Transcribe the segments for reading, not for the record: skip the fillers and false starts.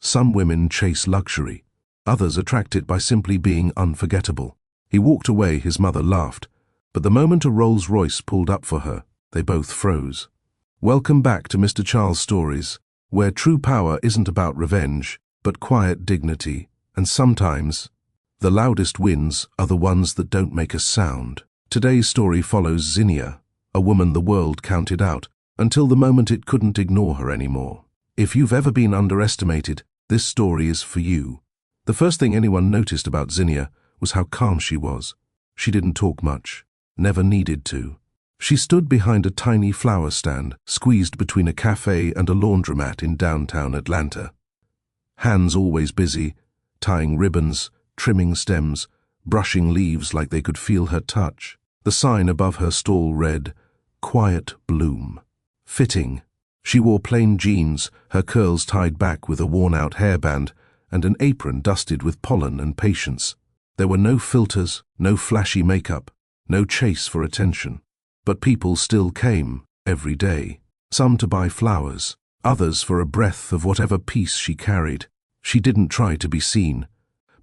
Some women chase luxury. Others attract it by simply being unforgettable. He walked away, his mother laughed. But the moment a Rolls-Royce pulled up for her, they both froze. Welcome back to Mr. Charles Stories, where true power isn't about revenge, but quiet dignity, and sometimes, the loudest wins are the ones that don't make a sound. Today's story follows Zinnia, a woman the world counted out, until the moment it couldn't ignore her anymore. If you've ever been underestimated, this story is for you. The first thing anyone noticed about Zinnia was how calm she was. She didn't talk much, never needed to. She stood behind a tiny flower stand, squeezed between a cafe and a laundromat in downtown Atlanta. Hands always busy, tying ribbons, trimming stems, brushing leaves like they could feel her touch. The sign above her stall read, "Quiet Bloom." Fitting. She wore plain jeans, her curls tied back with a worn-out hairband, and an apron dusted with pollen and patience. There were no filters, no flashy makeup, no chase for attention. But people still came, every day. Some to buy flowers, others for a breath of whatever peace she carried. She didn't try to be seen.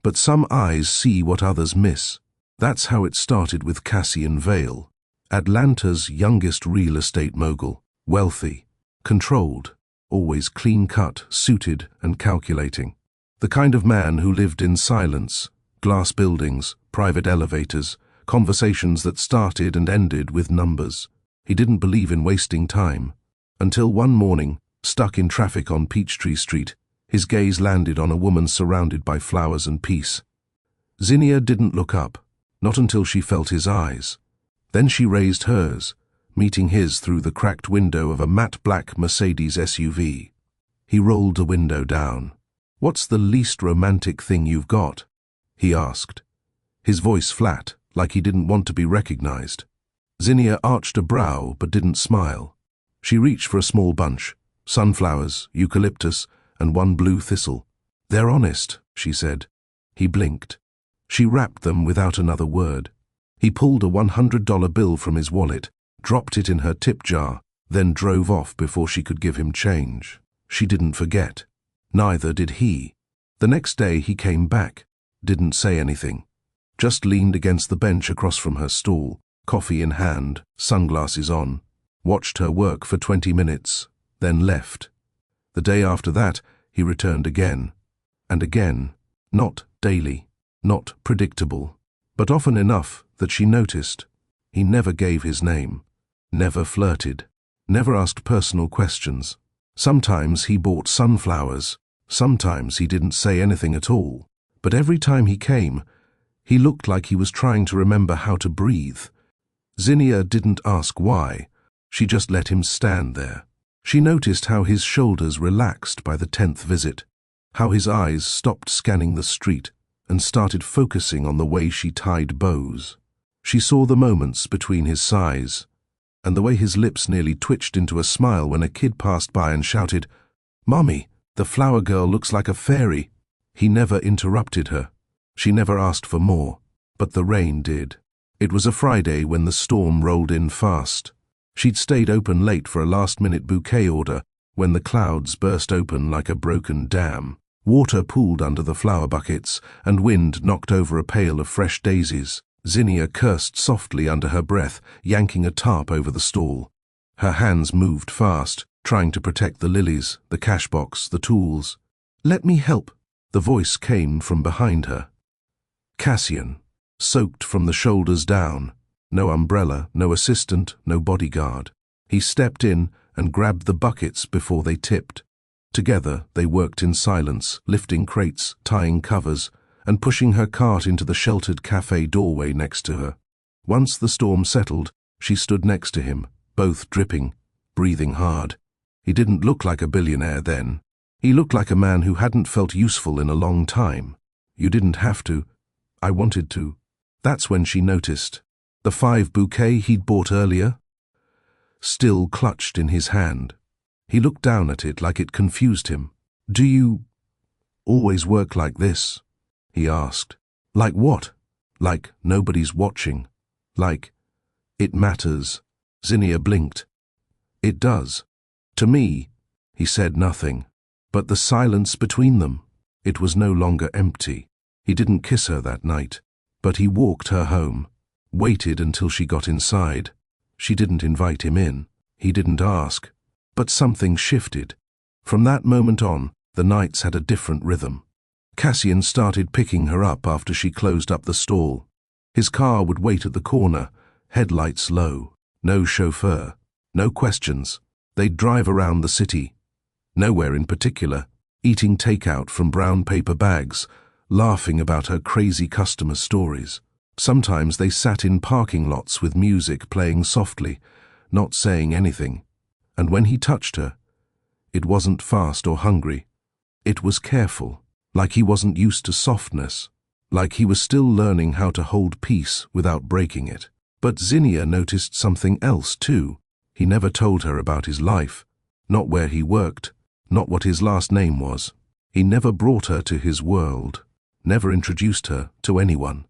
But some eyes see what others miss. That's how it started with Cassian Vale, Atlanta's youngest real estate mogul. Wealthy, controlled, always clean-cut, suited and calculating. The kind of man who lived in silence, glass buildings, private elevators, conversations that started and ended with numbers. He didn't believe in wasting time. Until one morning, stuck in traffic on Peachtree Street, his gaze landed on a woman surrounded by flowers and peace. Zinnia didn't look up, not until she felt his eyes. Then she raised hers, meeting his through the cracked window of a matte black Mercedes SUV. He rolled the window down. "What's the least romantic thing you've got?" he asked, his voice flat, like he didn't want to be recognized. Zinnia arched a brow but didn't smile. She reached for a small bunch, sunflowers, eucalyptus, and one blue thistle. "They're honest," she said. He blinked. She wrapped them without another word. He pulled a $100 bill from his wallet, dropped it in her tip jar, then drove off before she could give him change. She didn't forget. Neither did he. The next day he came back, didn't say anything, just leaned against the bench across from her stall, coffee in hand, sunglasses on, watched her work for 20 minutes, then left. The day after that, he returned again, and again, not daily, not predictable, but often enough that she noticed. He never gave his name, never flirted, never asked personal questions. Sometimes he bought sunflowers, sometimes he didn't say anything at all, but every time he came, he looked like he was trying to remember how to breathe. Zinnia didn't ask why, she just let him stand there. She noticed how his shoulders relaxed by the 10th visit, how his eyes stopped scanning the street and started focusing on the way she tied bows. She saw the moments between his sighs, and the way his lips nearly twitched into a smile when a kid passed by and shouted, "Mommy, the flower girl looks like a fairy." He never interrupted her. She never asked for more, but the rain did. It was a Friday when the storm rolled in fast. She'd stayed open late for a last-minute bouquet order when the clouds burst open like a broken dam. Water pooled under the flower buckets, and wind knocked over a pail of fresh daisies. Zinnia cursed softly under her breath, yanking a tarp over the stall. Her hands moved fast, trying to protect the lilies, the cash box, the tools. "Let me help." The voice came from behind her. Cassian, soaked from the shoulders down. No umbrella, no assistant, no bodyguard. He stepped in and grabbed the buckets before they tipped. Together they worked in silence, lifting crates, tying covers, and pushing her cart into the sheltered cafe doorway next to her. Once the storm settled, she stood next to him, both dripping, breathing hard. He didn't look like a billionaire then. He looked like a man who hadn't felt useful in a long time. "You didn't have to. I wanted to." That's when she noticed. The 5 bouquet he'd bought earlier, still clutched in his hand. He looked down at it like it confused him. "Do you always work like this?" he asked. "Like what?" "Like nobody's watching. Like it matters." Zinnia blinked. "It does. To me." He said nothing. But the silence between them, it was no longer empty. He didn't kiss her that night, but he walked her home, waited until she got inside. She didn't invite him in. He didn't ask. But something shifted. From that moment on, the nights had a different rhythm. Cassian started picking her up after she closed up the stall. His car would wait at the corner, headlights low, no chauffeur, no questions. They'd drive around the city, nowhere in particular, eating takeout from brown paper bags, laughing about her crazy customer stories. Sometimes they sat in parking lots with music playing softly, not saying anything. And when he touched her, it wasn't fast or hungry. It was careful, like he wasn't used to softness, like he was still learning how to hold peace without breaking it. But Zinnia noticed something else too. He never told her about his life, not where he worked, not what his last name was. He never brought her to his world, never introduced her to anyone.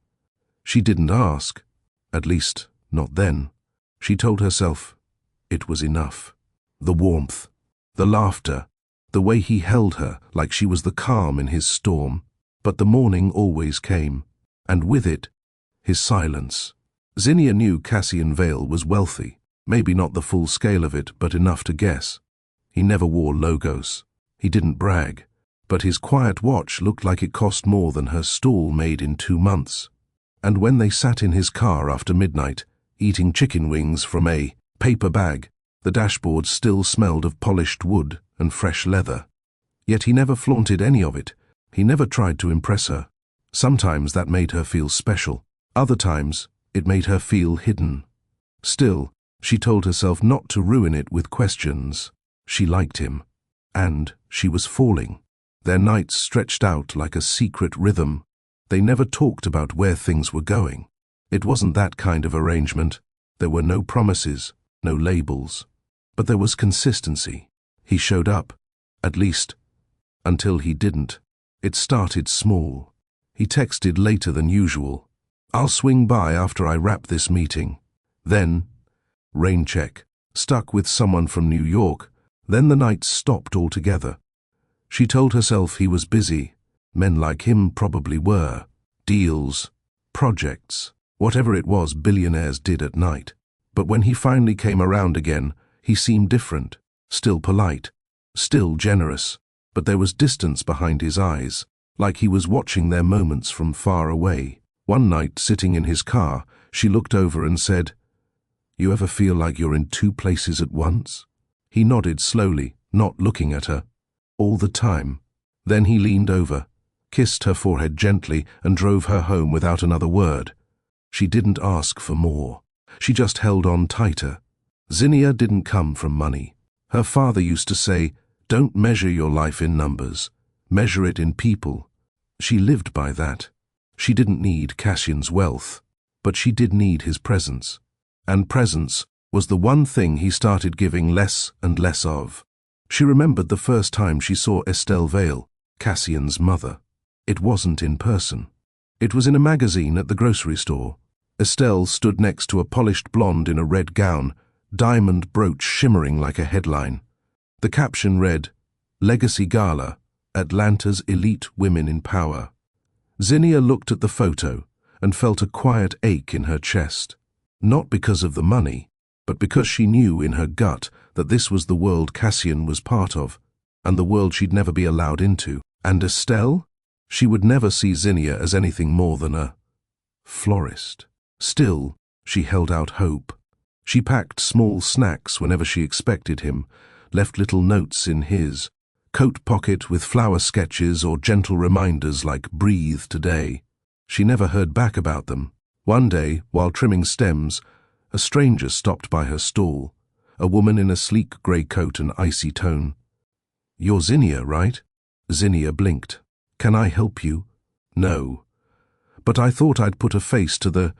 She didn't ask, at least not then. She told herself it was enough. The warmth, the laughter, the way he held her like she was the calm in his storm. But the morning always came, and with it, his silence. Zinnia knew Cassian Vale was wealthy, maybe not the full scale of it, but enough to guess. He never wore logos. He didn't brag, but his quiet watch looked like it cost more than her stall made in 2 months. And when they sat in his car after midnight, eating chicken wings from a paper bag, the dashboard still smelled of polished wood and fresh leather. Yet he never flaunted any of it. He never tried to impress her. Sometimes that made her feel special. Other times, it made her feel hidden. Still, she told herself not to ruin it with questions. She liked him, and she was falling. Their nights stretched out like a secret rhythm. They never talked about where things were going. It wasn't that kind of arrangement. There were no promises, no labels. But there was consistency. He showed up, at least, until he didn't. It started small. He texted later than usual. "I'll swing by after I wrap this meeting." Then, rain check, stuck with someone from New York. Then the nights stopped altogether. She told herself he was busy. Men like him probably were. Deals, projects, whatever it was billionaires did at night. But when he finally came around again, he seemed different. Still polite, still generous. But there was distance behind his eyes, like he was watching their moments from far away. One night, sitting in his car, she looked over and said, "You ever feel like you're in 2 places at once?" He nodded slowly, not looking at her. "All the time." Then he leaned over, kissed her forehead gently, and drove her home without another word. She didn't ask for more. She just held on tighter. Zinnia didn't come from money. Her father used to say, "Don't measure your life in numbers. Measure it in people." She lived by that. She didn't need Cassian's wealth, but she did need his presence. And presence was the one thing he started giving less and less of. She remembered the first time she saw Estelle Vale, Cassian's mother. It wasn't in person. It was in a magazine at the grocery store. Estelle stood next to a polished blonde in a red gown, diamond brooch shimmering like a headline. The caption read, "Legacy Gala, Atlanta's Elite Women in Power." Zinnia looked at the photo and felt a quiet ache in her chest. Not because of the money, but because she knew in her gut that this was the world Cassian was part of, and the world she'd never be allowed into. And Estelle? She would never see Zinnia as anything more than a florist. Still, she held out hope. She packed small snacks whenever she expected him, left little notes in his coat pocket with flower sketches or gentle reminders like "breathe today." She never heard back about them. One day, while trimming stems, a stranger stopped by her stall, a woman in a sleek grey coat and icy tone. "You're Zinnia, right?" Zinnia blinked. "Can I help you?" "No. But I thought I'd put a face to the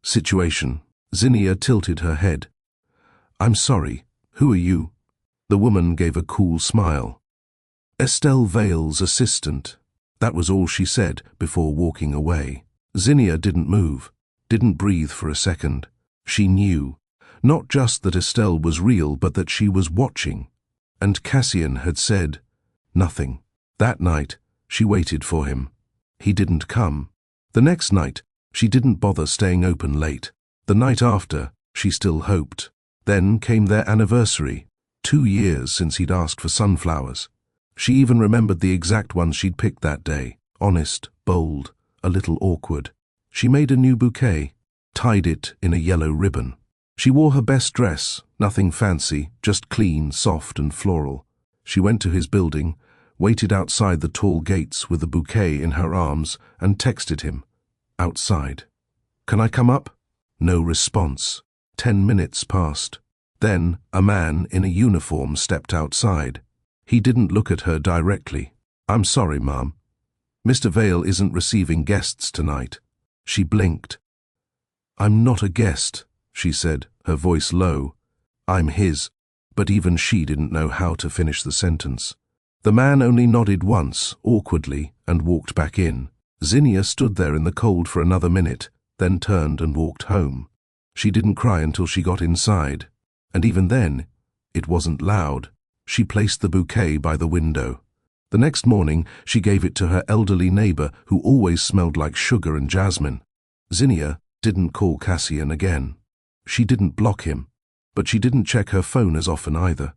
situation." Zinnia tilted her head. "I'm sorry. Who are you?" The woman gave a cool smile. "Estelle Vale's assistant." That was all she said before walking away. Zinnia didn't move, didn't breathe for a second. She knew, not just that Estelle was real, but that she was watching. And Cassian had said, Nothing. That night, she waited for him. He didn't come. The next night, she didn't bother staying open late. The night after, she still hoped. Then came their anniversary, 2 years since he'd asked for sunflowers. She even remembered the exact ones she'd picked that day, honest, bold, a little awkward. She made a new bouquet, tied it in a yellow ribbon. She wore her best dress, nothing fancy, just clean, soft and floral. She went to his building, waited outside the tall gates with the bouquet in her arms, and texted him. Outside. "Can I come up?" No response. 10 minutes passed. Then a man in a uniform stepped outside. He didn't look at her directly. "I'm sorry, Ma'am. Mr. Vale isn't receiving guests tonight." She blinked. "I'm not a guest," she said, her voice low. "I'm his." But even she didn't know how to finish the sentence. The man only nodded once, awkwardly, and walked back in. Zinnia stood there in the cold for another minute, then turned and walked home. She didn't cry until she got inside, and even then, it wasn't loud. She placed the bouquet by the window. The next morning, she gave it to her elderly neighbor who always smelled like sugar and jasmine. Zinnia didn't call Cassian again. She didn't block him, but she didn't check her phone as often either.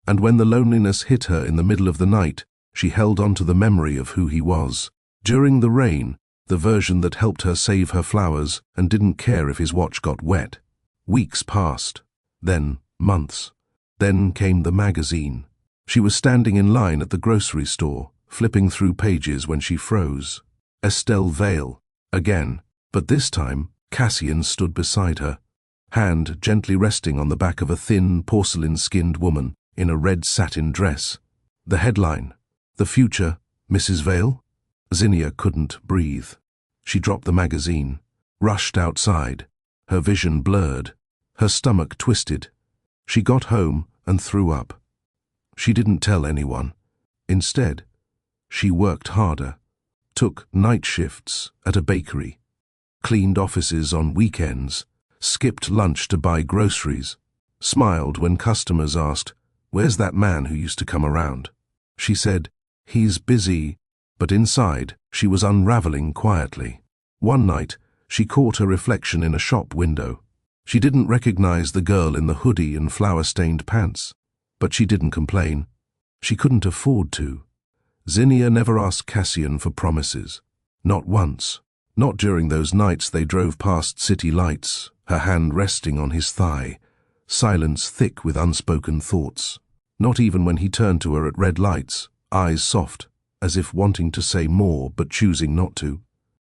And when the loneliness hit her in the middle of the night, she held on to the memory of who he was. During the rain, the version that helped her save her flowers and didn't care if his watch got wet. Weeks passed, then months. Then came the magazine. She was standing in line at the grocery store, flipping through pages when she froze. Estelle Vale, again, but this time Cassian stood beside her, hand gently resting on the back of a thin, porcelain-skinned woman in a red satin dress. The headline, "The Future, Mrs. Vale?" Zinnia couldn't breathe. She dropped the magazine, rushed outside, her vision blurred, her stomach twisted. She got home and threw up. She didn't tell anyone. Instead, she worked harder, took night shifts at a bakery, cleaned offices on weekends, skipped lunch to buy groceries, smiled when customers asked, "Where's that man who used to come around?" She said, "He's busy," but inside she was unraveling quietly. One night, she caught her reflection in a shop window. She didn't recognize the girl in the hoodie and flour-stained pants, but she didn't complain. She couldn't afford to. Zinnia never asked Cassian for promises. Not once. Not during those nights they drove past city lights, her hand resting on his thigh, silence thick with unspoken thoughts. Not even when he turned to her at red lights, eyes soft, as if wanting to say more but choosing not to.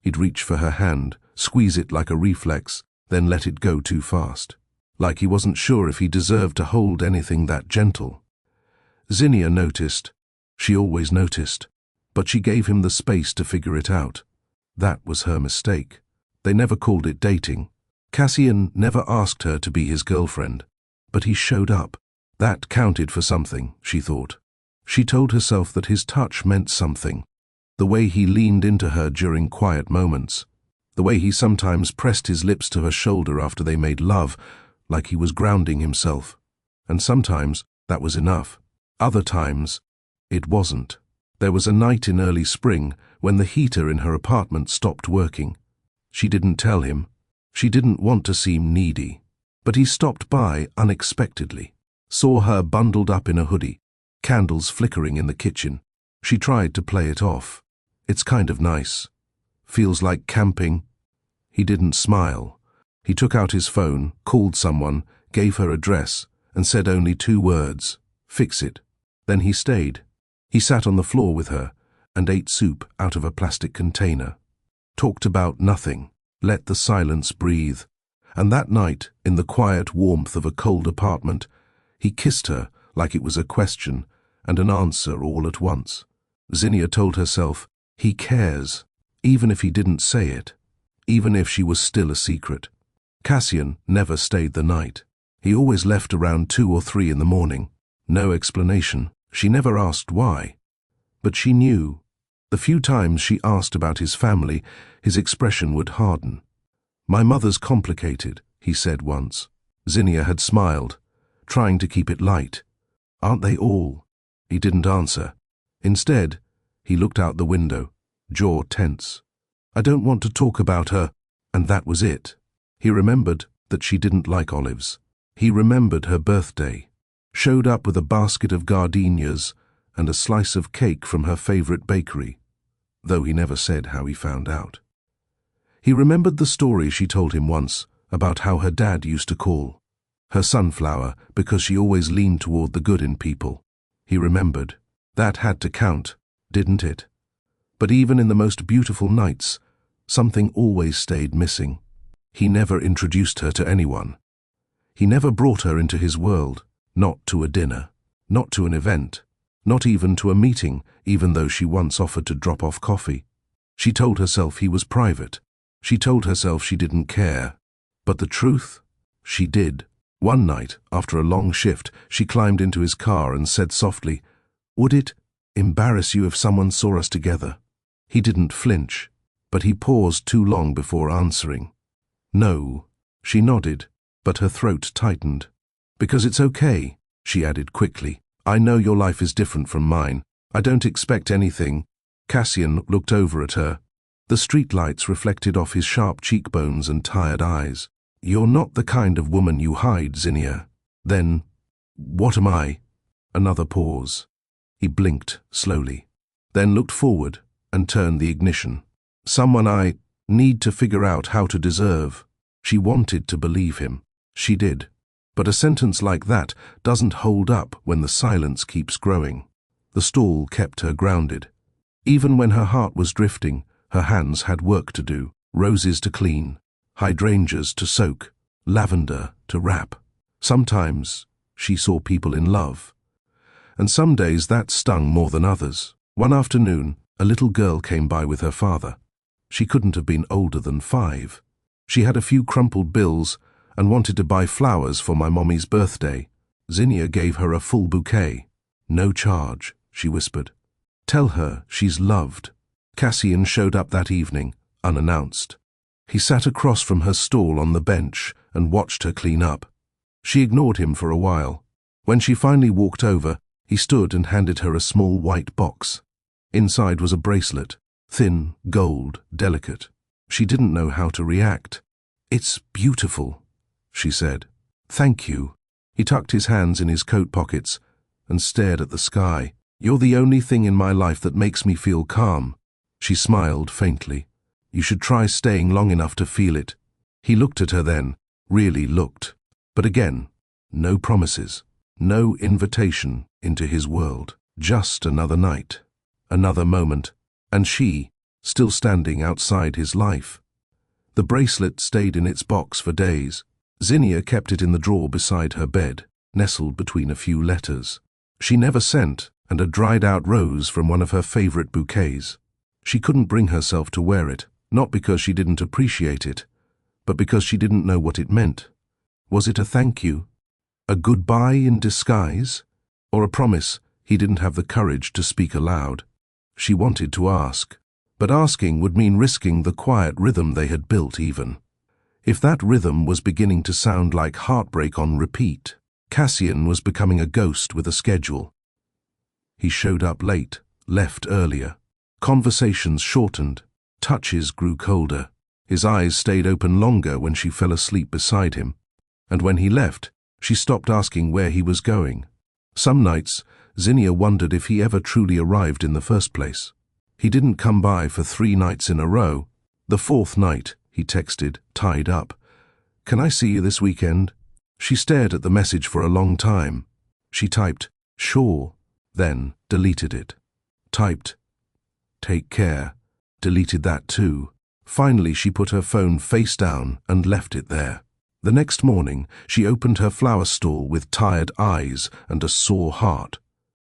He'd reach for her hand, squeeze it like a reflex, then let it go too fast. Like he wasn't sure if he deserved to hold anything that gentle. Zinnia noticed. She always noticed. But she gave him the space to figure it out. That was her mistake. They never called it dating. Cassian never asked her to be his girlfriend. But he showed up. That counted for something, she thought. She told herself that his touch meant something. The way he leaned into her during quiet moments. The way he sometimes pressed his lips to her shoulder after they made love, like he was grounding himself. And sometimes that was enough. Other times, it wasn't. There was a night in early spring when the heater in her apartment stopped working. She didn't tell him. She didn't want to seem needy. But he stopped by unexpectedly. Saw her bundled up in a hoodie, candles flickering in the kitchen. She tried to play it off. It's kind of nice. Feels like camping. He didn't smile. He took out his phone, called someone, gave her address, and said only 2 words, "Fix it." Then he stayed. He sat on the floor with her and ate soup out of a plastic container. Talked about nothing, let the silence breathe. And that night, in the quiet warmth of a cold apartment, he kissed her like it was a question and an answer all at once. Zinnia told herself, he cares, even if he didn't say it, even if she was still a secret. Cassian never stayed the night. He always left around 2 or 3 in the morning. No explanation. She never asked why. But she knew. The few times she asked about his family, his expression would harden. "My mother's complicated," he said once. Zinnia had smiled, trying to keep it light. "Aren't they all?" He didn't answer. Instead, he looked out the window, jaw tense. I don't want to talk about her, and that was it. He remembered that she didn't like olives. He remembered her birthday, showed up with a basket of gardenias and a slice of cake from her favorite bakery, though he never said how he found out. He remembered the story she told him once about how her dad used to call her sunflower because she always leaned toward the good in people. He remembered. That had to count, didn't it? But even in the most beautiful nights, something always stayed missing. He never introduced her to anyone. He never brought her into his world, not to a dinner, not to an event, not even to a meeting, even though she once offered to drop off coffee. She told herself he was private. She told herself she didn't care. But the truth? She did. One night, after a long shift, she climbed into his car and said softly, "Would it embarrass you if someone saw us together?" He didn't flinch, but he paused too long before answering. "No." She nodded, but her throat tightened. "Because it's okay," she added quickly. "I know your life is different from mine. I don't expect anything." Cassian looked over at her. The streetlights reflected off his sharp cheekbones and tired eyes. "You're not the kind of woman you hide, Zinnia." "Then, what am I?" Another pause. He blinked slowly, then looked forward and turned the ignition. "Someone I need to figure out how to deserve." She wanted to believe him. She did. But a sentence like that doesn't hold up when the silence keeps growing. The stall kept her grounded. Even when her heart was drifting, her hands had work to do, roses to clean, hydrangeas to soak, lavender to wrap. Sometimes she saw people in love, and some days that stung more than others. One afternoon, a little girl came by with her father. She couldn't have been older than 5. She had a few crumpled bills and wanted to buy flowers for my mommy's birthday. Zinnia gave her a full bouquet. "No charge," she whispered. "Tell her she's loved." Cassian showed up that evening, unannounced. He sat across from her stall on the bench and watched her clean up. She ignored him for a while. When she finally walked over, he stood and handed her a small white box. Inside was a bracelet, thin, gold, delicate. She didn't know how to react. "It's beautiful," she said. "Thank you." He tucked his hands in his coat pockets and stared at the sky. "You're the only thing in my life that makes me feel calm." She smiled faintly. "You should try staying long enough to feel it." He looked at her then, really looked. But again, no promises, no invitation into his world. Just another night, another moment, and she, still standing outside his life. The bracelet stayed in its box for days. Zinnia kept it in the drawer beside her bed, nestled between a few letters. She never sent, and a dried-out rose from one of her favorite bouquets. She couldn't bring herself to wear it, not because she didn't appreciate it, but because she didn't know what it meant. Was it a thank you? A goodbye in disguise? Or a promise he didn't have the courage to speak aloud? She wanted to ask, but asking would mean risking the quiet rhythm they had built even. If that rhythm was beginning to sound like heartbreak on repeat, Cassian was becoming a ghost with a schedule. He showed up late, left earlier. Conversations shortened, touches grew colder. His eyes stayed open longer when she fell asleep beside him. And when he left, she stopped asking where he was going. Some nights, Zinnia wondered if he ever truly arrived in the first place. He didn't come by for 3 nights in a row. The 4th night, he texted, tied up. "Can I see you this weekend?" She stared at the message for a long time. She typed, "Sure," then deleted it. Typed, "Take care," deleted that too. Finally, she put her phone face down and left it there. The next morning, she opened her flower stall with tired eyes and a sore heart.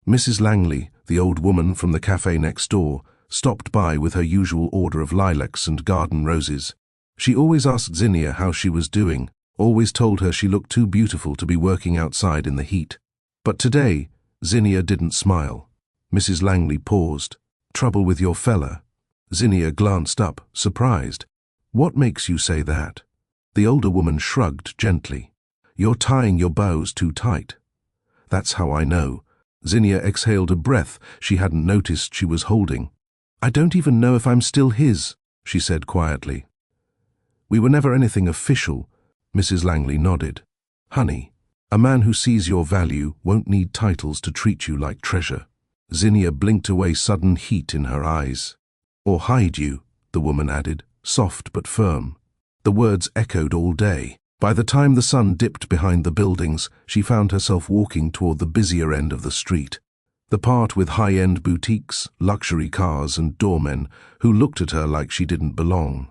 Mrs. Langley, the old woman from the cafe next door, stopped by with her usual order of lilacs and garden roses. She always asked Zinnia how she was doing, always told her she looked too beautiful to be working outside in the heat. But today, Zinnia didn't smile. Mrs. Langley paused. "Trouble with your fella?" Zinnia glanced up, surprised. "What makes you say that?" The older woman shrugged gently. "You're tying your bows too tight." "That's how I know." Zinnia exhaled a breath she hadn't noticed she was holding. "I don't even know if I'm still his," she said quietly. "We were never anything official," Mrs. Langley nodded. "Honey, a man who sees your value won't need titles to treat you like treasure." Zinnia blinked away sudden heat in her eyes. "Or hide you," the woman added, soft but firm. The words echoed all day. By the time the sun dipped behind the buildings, she found herself walking toward the busier end of the street. The part with high-end boutiques, luxury cars and doormen who looked at her like she didn't belong.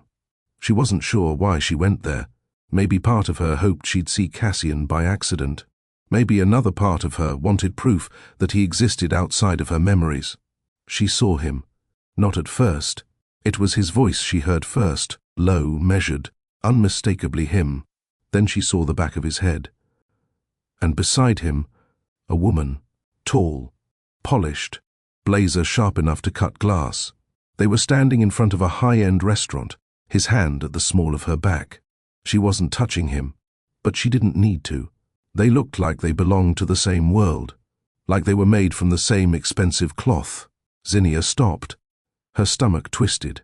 She wasn't sure why she went there. Maybe part of her hoped she'd see Cassian by accident. Maybe another part of her wanted proof that he existed outside of her memories. She saw him. Not at first. It was his voice she heard first, low, measured, unmistakably him. Then she saw the back of his head. And beside him, a woman, tall, polished, blazer sharp enough to cut glass. They were standing in front of a high-end restaurant, his hand at the small of her back. She wasn't touching him, but she didn't need to. They looked like they belonged to the same world, like they were made from the same expensive cloth. Zinnia stopped. Her stomach twisted.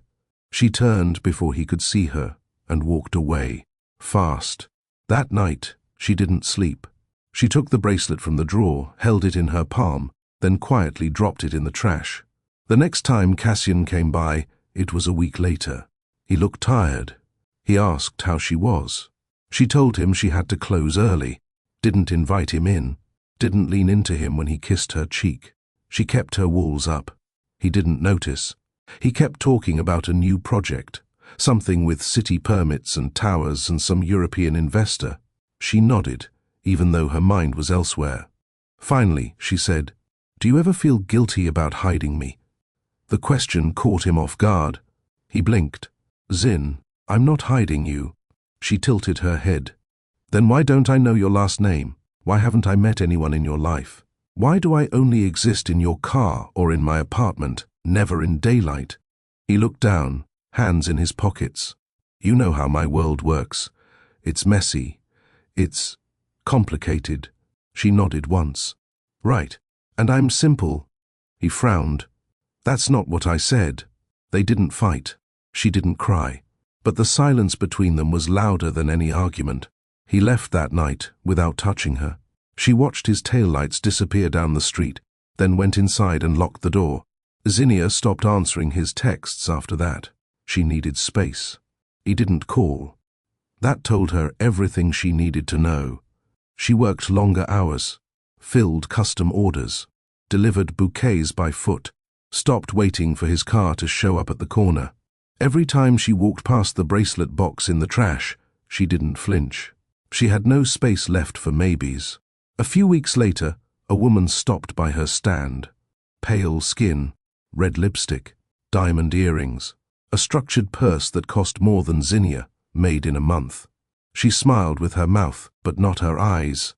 She turned before he could see her and walked away, fast. That night, she didn't sleep. She took the bracelet from the drawer, held it in her palm, then quietly dropped it in the trash. The next time Cassian came by, it was a week later. He looked tired. He asked how she was. She told him she had to close early, didn't invite him in, didn't lean into him when he kissed her cheek. She kept her walls up. He didn't notice. He kept talking about a new project, something with city permits and towers and some European investor. She nodded, even though her mind was elsewhere. Finally, she said, "Do you ever feel guilty about hiding me?" The question caught him off guard. He blinked. "Zin, I'm not hiding you." She tilted her head. "Then why don't I know your last name? Why haven't I met anyone in your life? Why do I only exist in your car or in my apartment, never in daylight?" He looked down, hands in his pockets. "You know how my world works. It's messy. It's complicated." She nodded once. "Right. And I'm simple." He frowned. "That's not what I said." They didn't fight. She didn't cry. But the silence between them was louder than any argument. He left that night without touching her. She watched his taillights disappear down the street, then went inside and locked the door. Zinnia stopped answering his texts after that. She needed space. He didn't call. That told her everything she needed to know. She worked longer hours, filled custom orders, delivered bouquets by foot, stopped waiting for his car to show up at the corner. Every time she walked past the bracelet box in the trash, she didn't flinch. She had no space left for maybes. A few weeks later, a woman stopped by her stand. Pale skin, red lipstick, diamond earrings, a structured purse that cost more than Zinnia, made in a month. She smiled with her mouth, but not her eyes.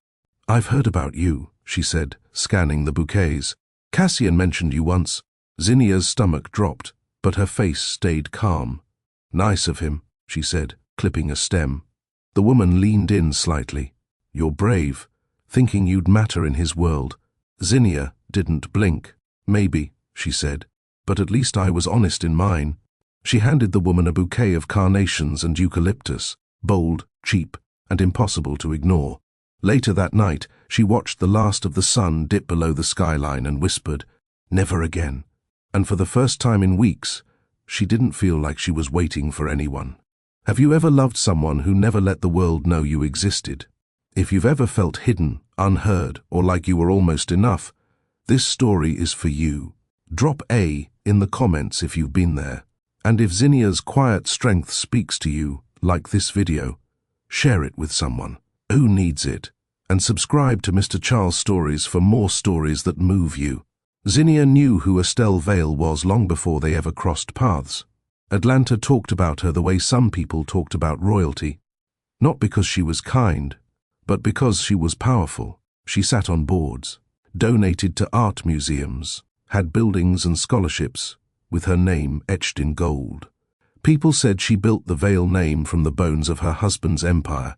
"I've heard about you," she said, scanning the bouquets. "Cassian mentioned you once." Zinnia's stomach dropped, but her face stayed calm. "Nice of him," she said, clipping a stem. The woman leaned in slightly. "You're brave, thinking you'd matter in his world." Zinnia didn't blink. "Maybe," she said, "but at least I was honest in mine." She handed the woman a bouquet of carnations and eucalyptus, bold, cheap, and impossible to ignore. Later that night, she watched the last of the sun dip below the skyline and whispered, "Never again." And for the first time in weeks, she didn't feel like she was waiting for anyone. Have you ever loved someone who never let the world know you existed? If you've ever felt hidden, unheard, or like you were almost enough, this story is for you. Drop A in the comments if you've been there. And if Zinnia's quiet strength speaks to you, like this video, share it with someone who needs it. And subscribe to Mr. Charles Stories for more stories that move you. Zinnia knew who Estelle Vale was long before they ever crossed paths. Atlanta talked about her the way some people talked about royalty. Not because she was kind, but because she was powerful. She sat on boards, donated to art museums, had buildings and scholarships, with her name etched in gold. People said she built the Vale name from the bones of her husband's empire,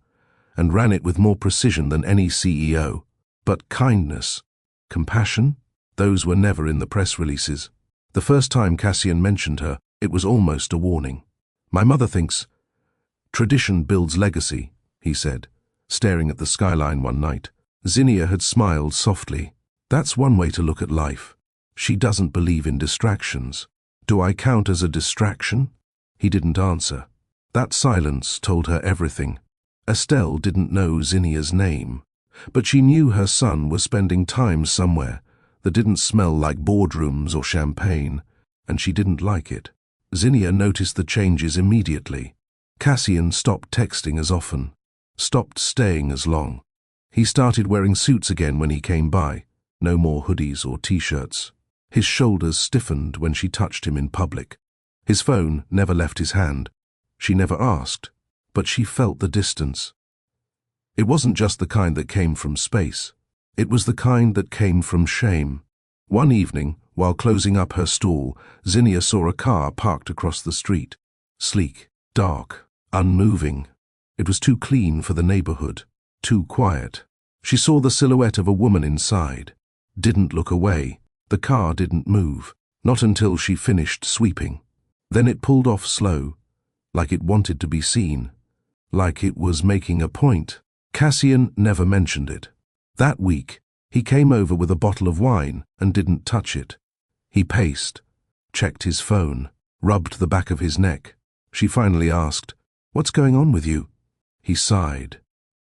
and ran it with more precision than any CEO. But kindness, compassion, Those were never in the press releases. The first time Cassian mentioned her, it was almost a warning. "My mother thinks tradition builds legacy," he said, staring at the skyline one night. Zinnia had smiled softly. "That's one way to look at life. She doesn't believe in distractions. Do I count as a distraction?" He didn't answer. That silence told her everything. Estelle didn't know Zinnia's name, but she knew her son was spending time somewhere that didn't smell like boardrooms or champagne, and she didn't like it. Zinnia noticed the changes immediately. Cassian stopped texting as often, stopped staying as long. He started wearing suits again when he came by, no more hoodies or t-shirts. His shoulders stiffened when she touched him in public. His phone never left his hand. She never asked, but she felt the distance. It wasn't just the kind that came from space. It was the kind that came from shame. One evening, while closing up her stall, Zinnia saw a car parked across the street. Sleek, dark, unmoving. It was too clean for the neighborhood, too quiet. She saw the silhouette of a woman inside. Didn't look away. The car didn't move, not until she finished sweeping. Then it pulled off slow, like it wanted to be seen, like it was making a point. Cassian never mentioned it. That week, he came over with a bottle of wine and didn't touch it. He paced, checked his phone, rubbed the back of his neck. She finally asked, "What's going on with you?" He sighed,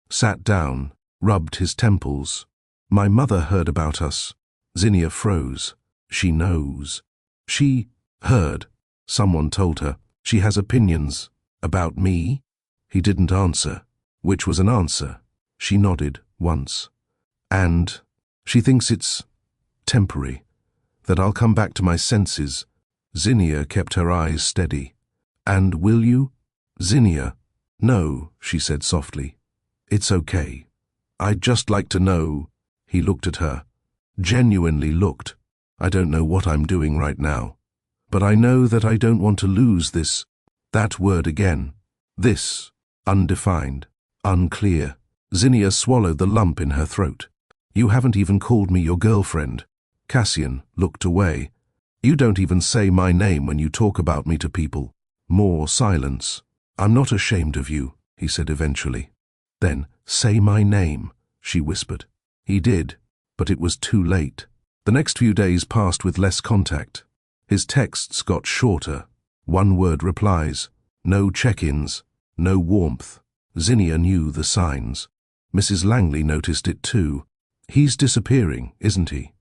sat down, rubbed his temples. "My mother heard about us." Zinnia froze. She knows. She heard. Someone told her. She has opinions. About me? He didn't answer, which was an answer. She nodded once. "And she thinks it's temporary, that I'll come back to my senses." Zinnia kept her eyes steady. "And will you?" "Zinnia." "No," she said softly. "It's okay. I'd just like to know." He looked at her. Genuinely looked. "I don't know what I'm doing right now, but I know that I don't want to lose this." That word again. This. Undefined. Unclear. Zinnia swallowed the lump in her throat. "You haven't even called me your girlfriend." Cassian looked away. "You don't even say my name when you talk about me to people." More silence. "I'm not ashamed of you," he said eventually. "Then say my name," she whispered. He did. But it was too late. The next few days passed with less contact. His texts got shorter. One-word replies. No check-ins. No warmth. Zinnia knew the signs. Mrs. Langley noticed it too. "He's disappearing, isn't he?"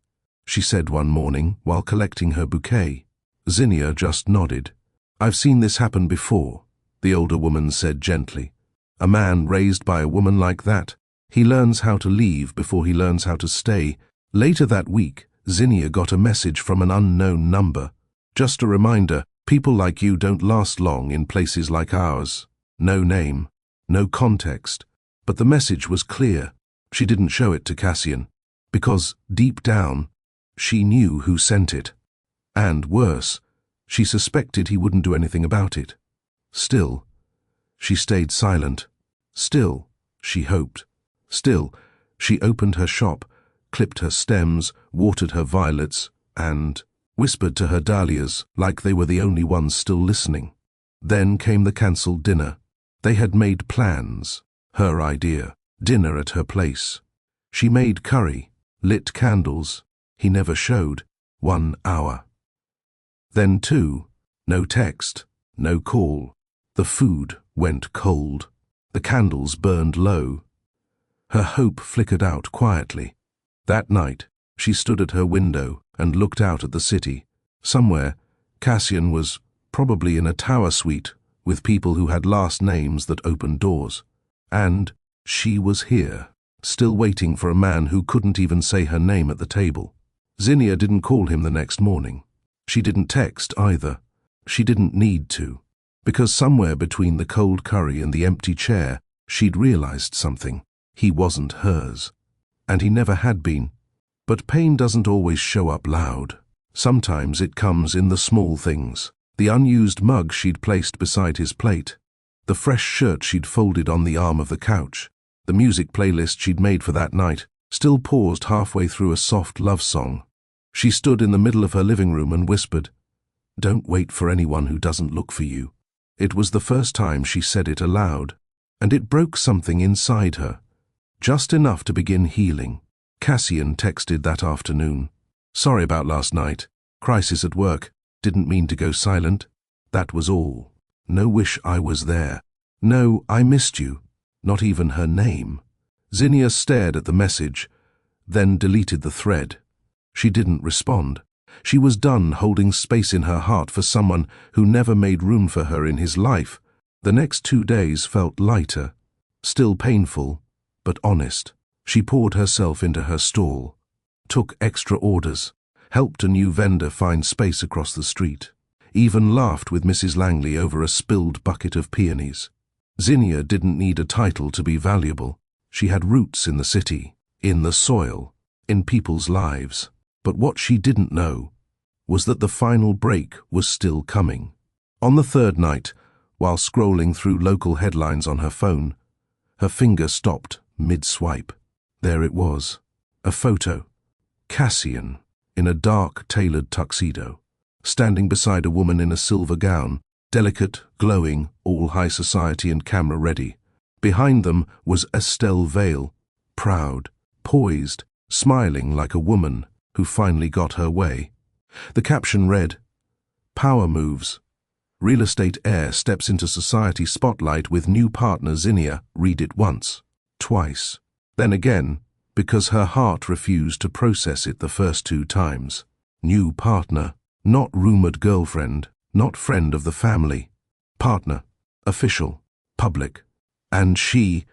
she said one morning while collecting her bouquet. Zinnia just nodded. "I've seen this happen before," the older woman said gently. "A man raised by a woman like that, he learns how to leave before he learns how to stay." Later that week, Zinnia got a message from an unknown number. "Just a reminder, people like you don't last long in places like ours." No name, no context, but the message was clear. She didn't show it to Cassian, because, deep down, she knew who sent it. And worse, she suspected he wouldn't do anything about it. Still, she stayed silent. Still, she hoped. Still, she opened her shop, clipped her stems, watered her violets, and whispered to her dahlias like they were the only ones still listening. Then came the cancelled dinner. They had made plans. Her idea. Dinner at her place. She made curry, lit candles. He never showed. 1 hour. Then 2. No text, no call. The food went cold. The candles burned low. Her hope flickered out quietly. That night, she stood at her window and looked out at the city. Somewhere, Cassian was probably in a tower suite with people who had last names that opened doors. And she was here, still waiting for a man who couldn't even say her name at the table. Zinnia didn't call him the next morning. She didn't text either. She didn't need to, because somewhere between the cold curry and the empty chair, she'd realized something. He wasn't hers. And he never had been. But pain doesn't always show up loud. Sometimes it comes in the small things. The unused mug she'd placed beside his plate. The fresh shirt she'd folded on the arm of the couch. The music playlist she'd made for that night, still paused halfway through a soft love song. She stood in the middle of her living room and whispered, "Don't wait for anyone who doesn't look for you." It was the first time she said it aloud, and it broke something inside her, just enough to begin healing. Cassian texted that afternoon. "Sorry about last night. Crisis at work. Didn't mean to go silent. That was all. No wish I was there. No, I missed you." Not even her name. Zinnia stared at the message, then deleted the thread. She didn't respond. She was done holding space in her heart for someone who never made room for her in his life. The next 2 days felt lighter, still painful, but honest. She poured herself into her stall, took extra orders, helped a new vendor find space across the street, even laughed with Mrs. Langley over a spilled bucket of peonies. Zinnia didn't need a title to be valuable. She had roots in the city, in the soil, in people's lives. But what she didn't know was that the final break was still coming. On the third night, while scrolling through local headlines on her phone, her finger stopped mid-swipe. There it was, a photo. Cassian, in a dark, tailored tuxedo, standing beside a woman in a silver gown, delicate, glowing, all high society and camera-ready. Behind them was Estelle Vale, proud, poised, smiling like a woman who finally got her way. The caption read, "Power moves. Real estate heir steps into society spotlight with new partner Zinnia." Read it once, twice, then again, because her heart refused to process it the first 2 times. New partner, not rumored girlfriend, not friend of the family. Partner, official, public. And she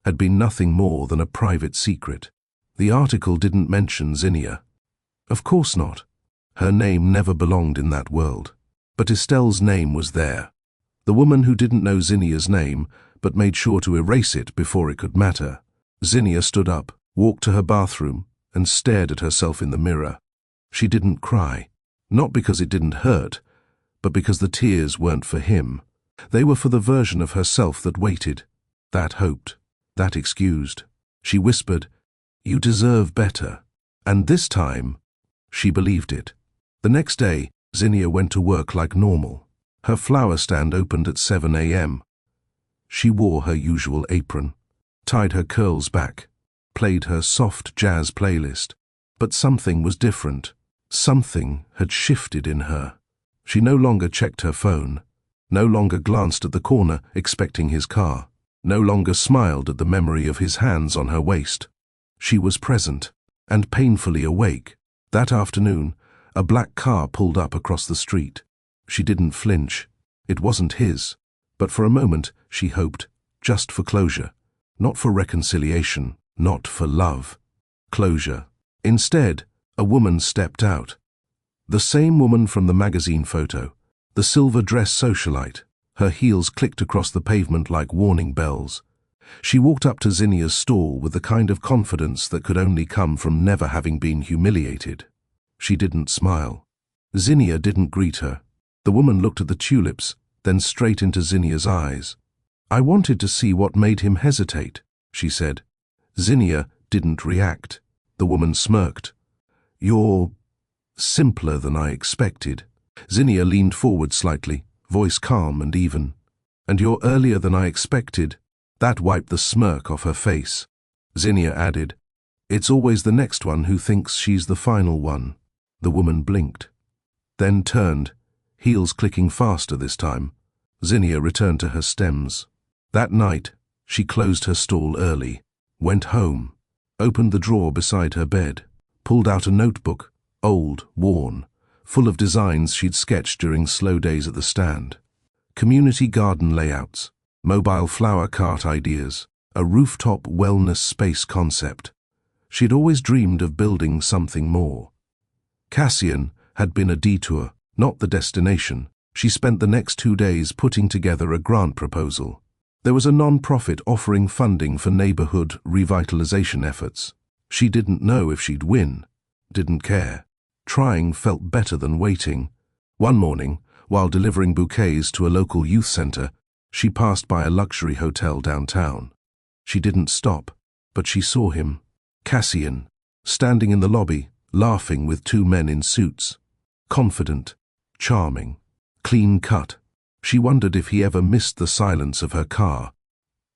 had been nothing more than a private secret. The article didn't mention Zinnia. Of course not. Her name never belonged in that world. But Estelle's name was there. The woman who didn't know Zinnia's name, but made sure to erase it before it could matter. Zinnia stood up, walked to her bathroom, and stared at herself in the mirror. She didn't cry. Not because it didn't hurt, but because the tears weren't for him. They were for the version of herself that waited, that hoped, that excused. She whispered, "You deserve better." And this time, she believed it. The next day, Zinnia went to work like normal. Her flower stand opened at 7 a.m. She wore her usual apron, tied her curls back, played her soft jazz playlist. But something was different. Something had shifted in her. She no longer checked her phone, no longer glanced at the corner expecting his car, no longer smiled at the memory of his hands on her waist. She was present and painfully awake. That afternoon, a black car pulled up across the street. She didn't flinch. It wasn't his. But for a moment, she hoped, just for closure. Not for reconciliation, not for love. Closure. Instead, a woman stepped out. The same woman from the magazine photo, the silver dress socialite. Her heels clicked across the pavement like warning bells. She walked up to Zinnia's stall with the kind of confidence that could only come from never having been humiliated. She didn't smile. Zinnia didn't greet her. The woman looked at the tulips, then straight into Zinnia's eyes. "I wanted to see what made him hesitate," she said. Zinnia didn't react. The woman smirked. "You're simpler than I expected." Zinnia leaned forward slightly, voice calm and even. "And you're earlier than I expected." That wiped the smirk off her face. Zinnia added, "It's always the next one who thinks she's the final one." The woman blinked, then turned, heels clicking faster this time. Zinnia returned to her stems. That night, she closed her stall early, went home, opened the drawer beside her bed, pulled out a notebook, old, worn, full of designs she'd sketched during slow days at the stand. Community garden layouts, mobile flower cart ideas, a rooftop wellness space concept. She'd always dreamed of building something more. Cassian had been a detour, not the destination. She spent the next 2 days putting together a grant proposal. There was a non-profit offering funding for neighborhood revitalization efforts. She didn't know if she'd win, didn't care. Trying felt better than waiting. One morning, while delivering bouquets to a local youth center, she passed by a luxury hotel downtown. She didn't stop, but she saw him, Cassian, standing in the lobby, laughing with two men in suits. Confident, charming, clean-cut. She wondered if he ever missed the silence of her car,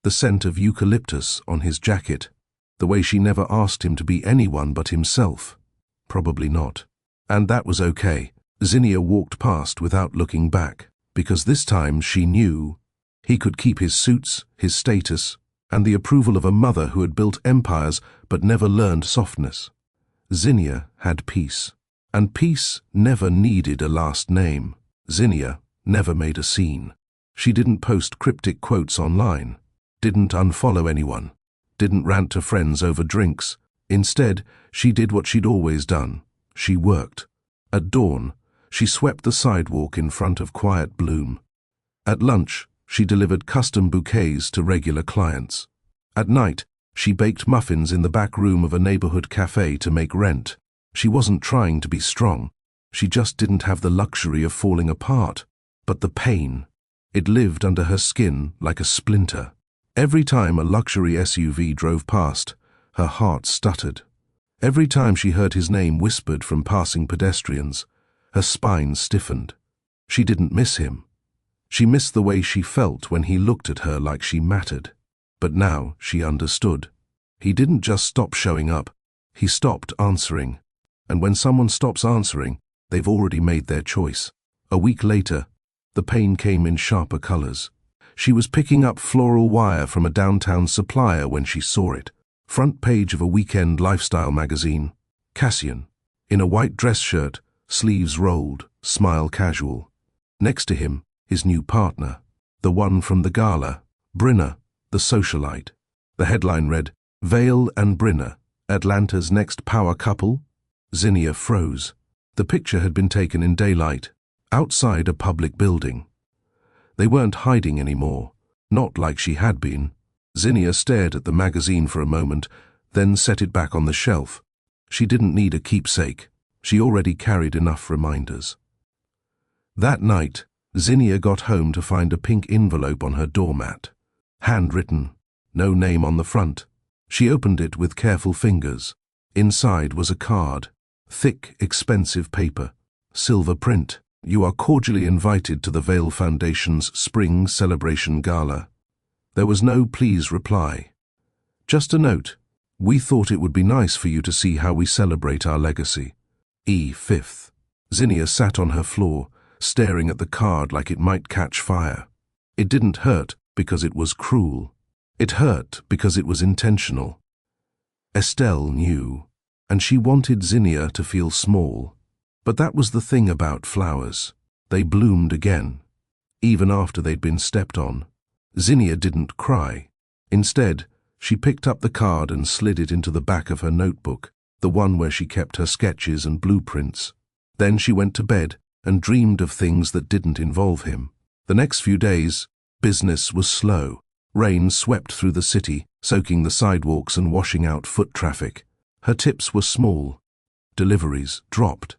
the scent of eucalyptus on his jacket, the way she never asked him to be anyone but himself. Probably not. And that was okay. Zinnia walked past without looking back, because this time she knew he could keep his suits, his status, and the approval of a mother who had built empires but never learned softness. Zinnia had peace, and peace never needed a last name. Zinnia never made a scene. She didn't post cryptic quotes online, didn't unfollow anyone, didn't rant to friends over drinks. Instead, she did what she'd always done. She worked. At dawn, she swept the sidewalk in front of Quiet Bloom. At lunch, she delivered custom bouquets to regular clients. At night, she baked muffins in the back room of a neighborhood cafe to make rent. She wasn't trying to be strong. She just didn't have the luxury of falling apart. But the pain, it lived under her skin like a splinter. Every time a luxury SUV drove past, her heart stuttered. Every time she heard his name whispered from passing pedestrians, her spine stiffened. She didn't miss him. She missed the way she felt when he looked at her like she mattered. But now she understood. He didn't just stop showing up, he stopped answering. And when someone stops answering, they've already made their choice. A week later, the pain came in sharper colors. She was picking up floral wire from a downtown supplier when she saw it. Front page of a weekend lifestyle magazine. Cassian, in a white dress shirt, sleeves rolled, smile casual. Next to him, his new partner, the one from the gala, Brynner, the socialite. The headline read, "Vale and Brynner, Atlanta's next power couple?" Zinnia froze. The picture had been taken in daylight, outside a public building. They weren't hiding anymore, not like she had been. Zinnia stared at the magazine for a moment, then set it back on the shelf. She didn't need a keepsake. She already carried enough reminders. That night, Zinnia got home to find a pink envelope on her doormat. Handwritten, no name on the front. She opened it with careful fingers. Inside was a card, thick, expensive paper, silver print. "You are cordially invited to the Vale Foundation's Spring Celebration Gala." There was no please reply. Just a note. "We thought it would be nice for you to see how we celebrate our legacy. E5th. Zinnia sat on her floor, staring at the card like it might catch fire. It didn't hurt because it was cruel. It hurt because it was intentional. Estelle knew, and she wanted Zinnia to feel small. But that was the thing about flowers. They bloomed again, even after they'd been stepped on. Zinnia didn't cry. Instead, she picked up the card and slid it into the back of her notebook, the one where she kept her sketches and blueprints. Then she went to bed and dreamed of things that didn't involve him. The next few days, business was slow. Rain swept through the city, soaking the sidewalks and washing out foot traffic. Her tips were small. Deliveries dropped.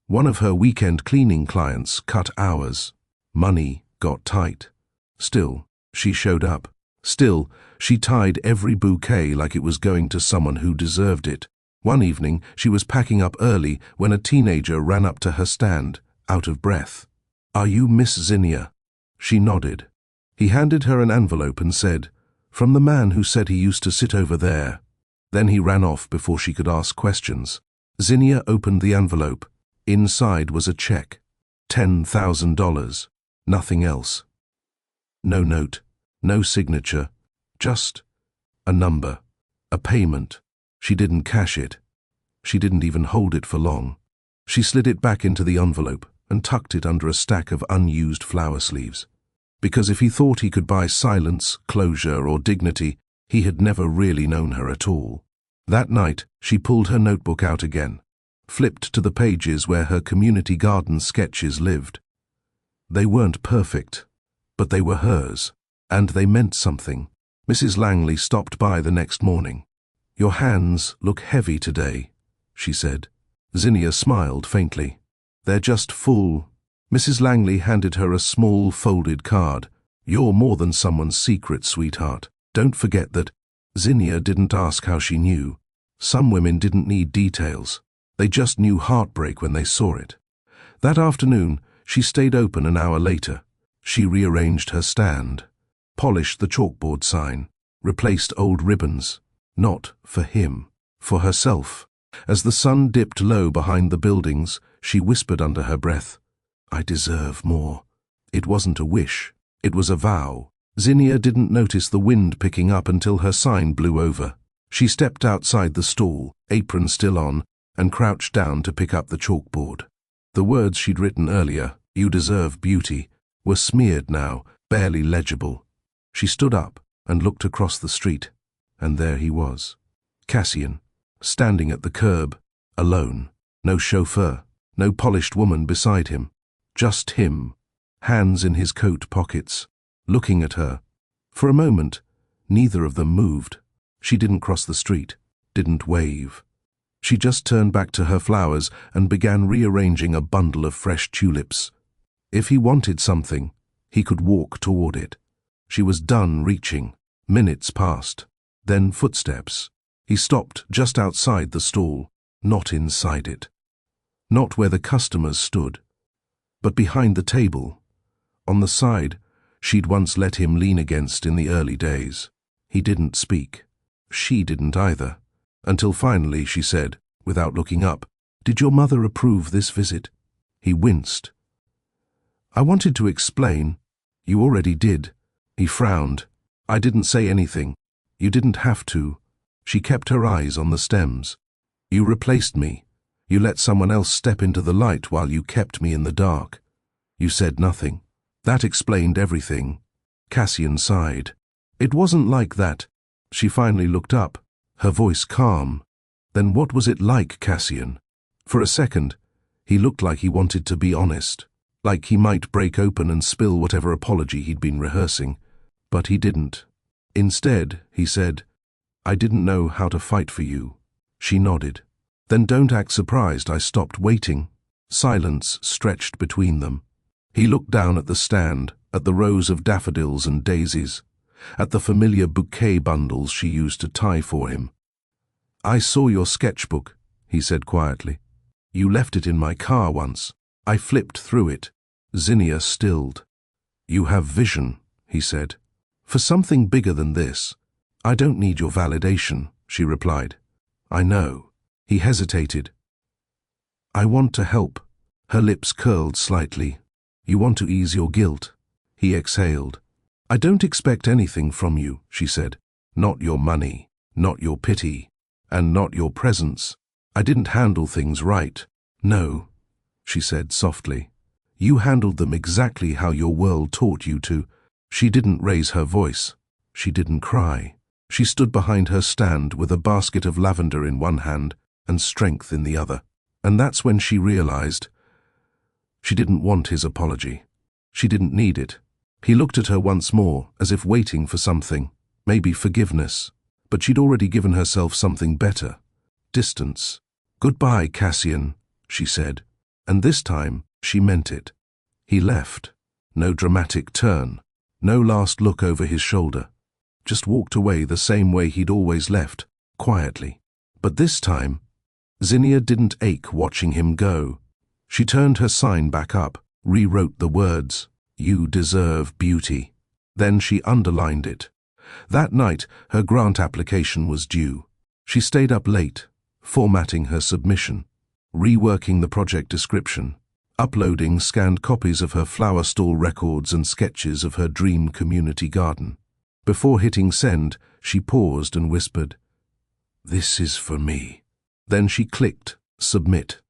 One of her weekend cleaning clients cut hours. Money got tight. Still, she showed up. Still, she tied every bouquet like it was going to someone who deserved it. One evening, she was packing up early when a teenager ran up to her stand, out of breath. "Are you Miss Zinnia?" She nodded. He handed her an envelope and said, "From the man who said he used to sit over there." Then he ran off before she could ask questions. Zinnia opened the envelope. Inside was a check. $10,000. Nothing else. No note, no signature, just a number, a payment. She didn't cash it. She didn't even hold it for long. She slid it back into the envelope and tucked it under a stack of unused flower sleeves. Because if he thought he could buy silence, closure, or dignity, he had never really known her at all. That night, she pulled her notebook out again, flipped to the pages where her community garden sketches lived. They weren't perfect, but they were hers, and they meant something. Mrs. Langley stopped by the next morning. "Your hands look heavy today," she said. Zinnia smiled faintly. "They're just full." Mrs. Langley handed her a small folded card. "You're more than someone's secret, sweetheart. Don't forget that." Zinnia didn't ask how she knew. Some women didn't need details. They just knew heartbreak when they saw it. That afternoon, she stayed open an hour later. She rearranged her stand, polished the chalkboard sign, replaced old ribbons. Not for him, for herself. As the sun dipped low behind the buildings, she whispered under her breath, "I deserve more." It wasn't a wish, it was a vow. Zinnia didn't notice the wind picking up until her sign blew over. She stepped outside the stall, apron still on, and crouched down to pick up the chalkboard. The words she'd written earlier, "You deserve beauty," were smeared now, barely legible. She stood up and looked across the street, and there he was. Cassian, standing at the curb, alone. No chauffeur, no polished woman beside him. Just him, hands in his coat pockets, looking at her. For a moment, neither of them moved. She didn't cross the street, didn't wave. She just turned back to her flowers and began rearranging a bundle of fresh tulips. If he wanted something, he could walk toward it. She was done reaching. Minutes passed. Then footsteps. He stopped just outside the stall, not inside it. Not where the customers stood, but behind the table, on the side she'd once let him lean against in the early days. He didn't speak. She didn't either, until finally she said, without looking up, "Did your mother approve this visit?" He winced. "I wanted to explain." "You already did." He frowned. "I didn't say anything. You didn't have to." She kept her eyes on the stems. "You replaced me. You let someone else step into the light while you kept me in the dark. You said nothing." That explained everything. Cassian sighed. "It wasn't like that." She finally looked up, her voice calm. "Then what was it like, Cassian?" For a second, he looked like he wanted to be honest, like he might break open and spill whatever apology he'd been rehearsing. But he didn't. Instead, he said, "I didn't know how to fight for you." She nodded. "Then don't act surprised I stopped waiting." Silence stretched between them. He looked down at the stand, at the rows of daffodils and daisies, at the familiar bouquet bundles she used to tie for him. "I saw your sketchbook," he said quietly. "You left it in my car once. I flipped through it." Zinnia stilled. "You have vision," he said. "For something bigger than this." "I don't need your validation," she replied. "I know." He hesitated. "I want to help." Her lips curled slightly. "You want to ease your guilt." He exhaled. "I don't expect anything from you," she said. "Not your money, not your pity, and not your presence. I didn't handle things right." "No," she said softly. "You handled them exactly how your world taught you to." She didn't raise her voice. She didn't cry. She stood behind her stand with a basket of lavender in one hand and strength in the other. And that's when she realized she didn't want his apology. She didn't need it. He looked at her once more, as if waiting for something, maybe forgiveness. But she'd already given herself something better. Distance. "Goodbye, Cassian," she said. And this time, she meant it. He left. No dramatic turn. No last look over his shoulder. Just walked away the same way he'd always left, quietly. But this time, Zinnia didn't ache watching him go. She turned her sign back up, rewrote the words, "You deserve beauty." Then she underlined it. That night, her grant application was due. She stayed up late, formatting her submission, reworking the project description, uploading scanned copies of her flower stall records and sketches of her dream community garden. Before hitting send, she paused and whispered, "This is for me." Then she clicked submit.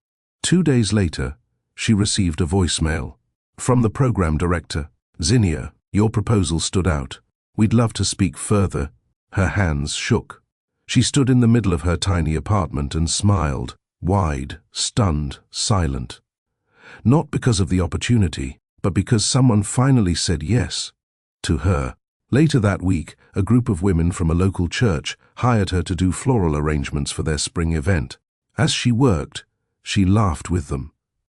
2 days later, she received a voicemail from the program director. "Zinnia, your proposal stood out. We'd love to speak further." Her hands shook. She stood in the middle of her tiny apartment and smiled, wide, stunned, silent. Not because of the opportunity, but because someone finally said yes to her. Later that week, a group of women from a local church hired her to do floral arrangements for their spring event. As she worked, she laughed with them,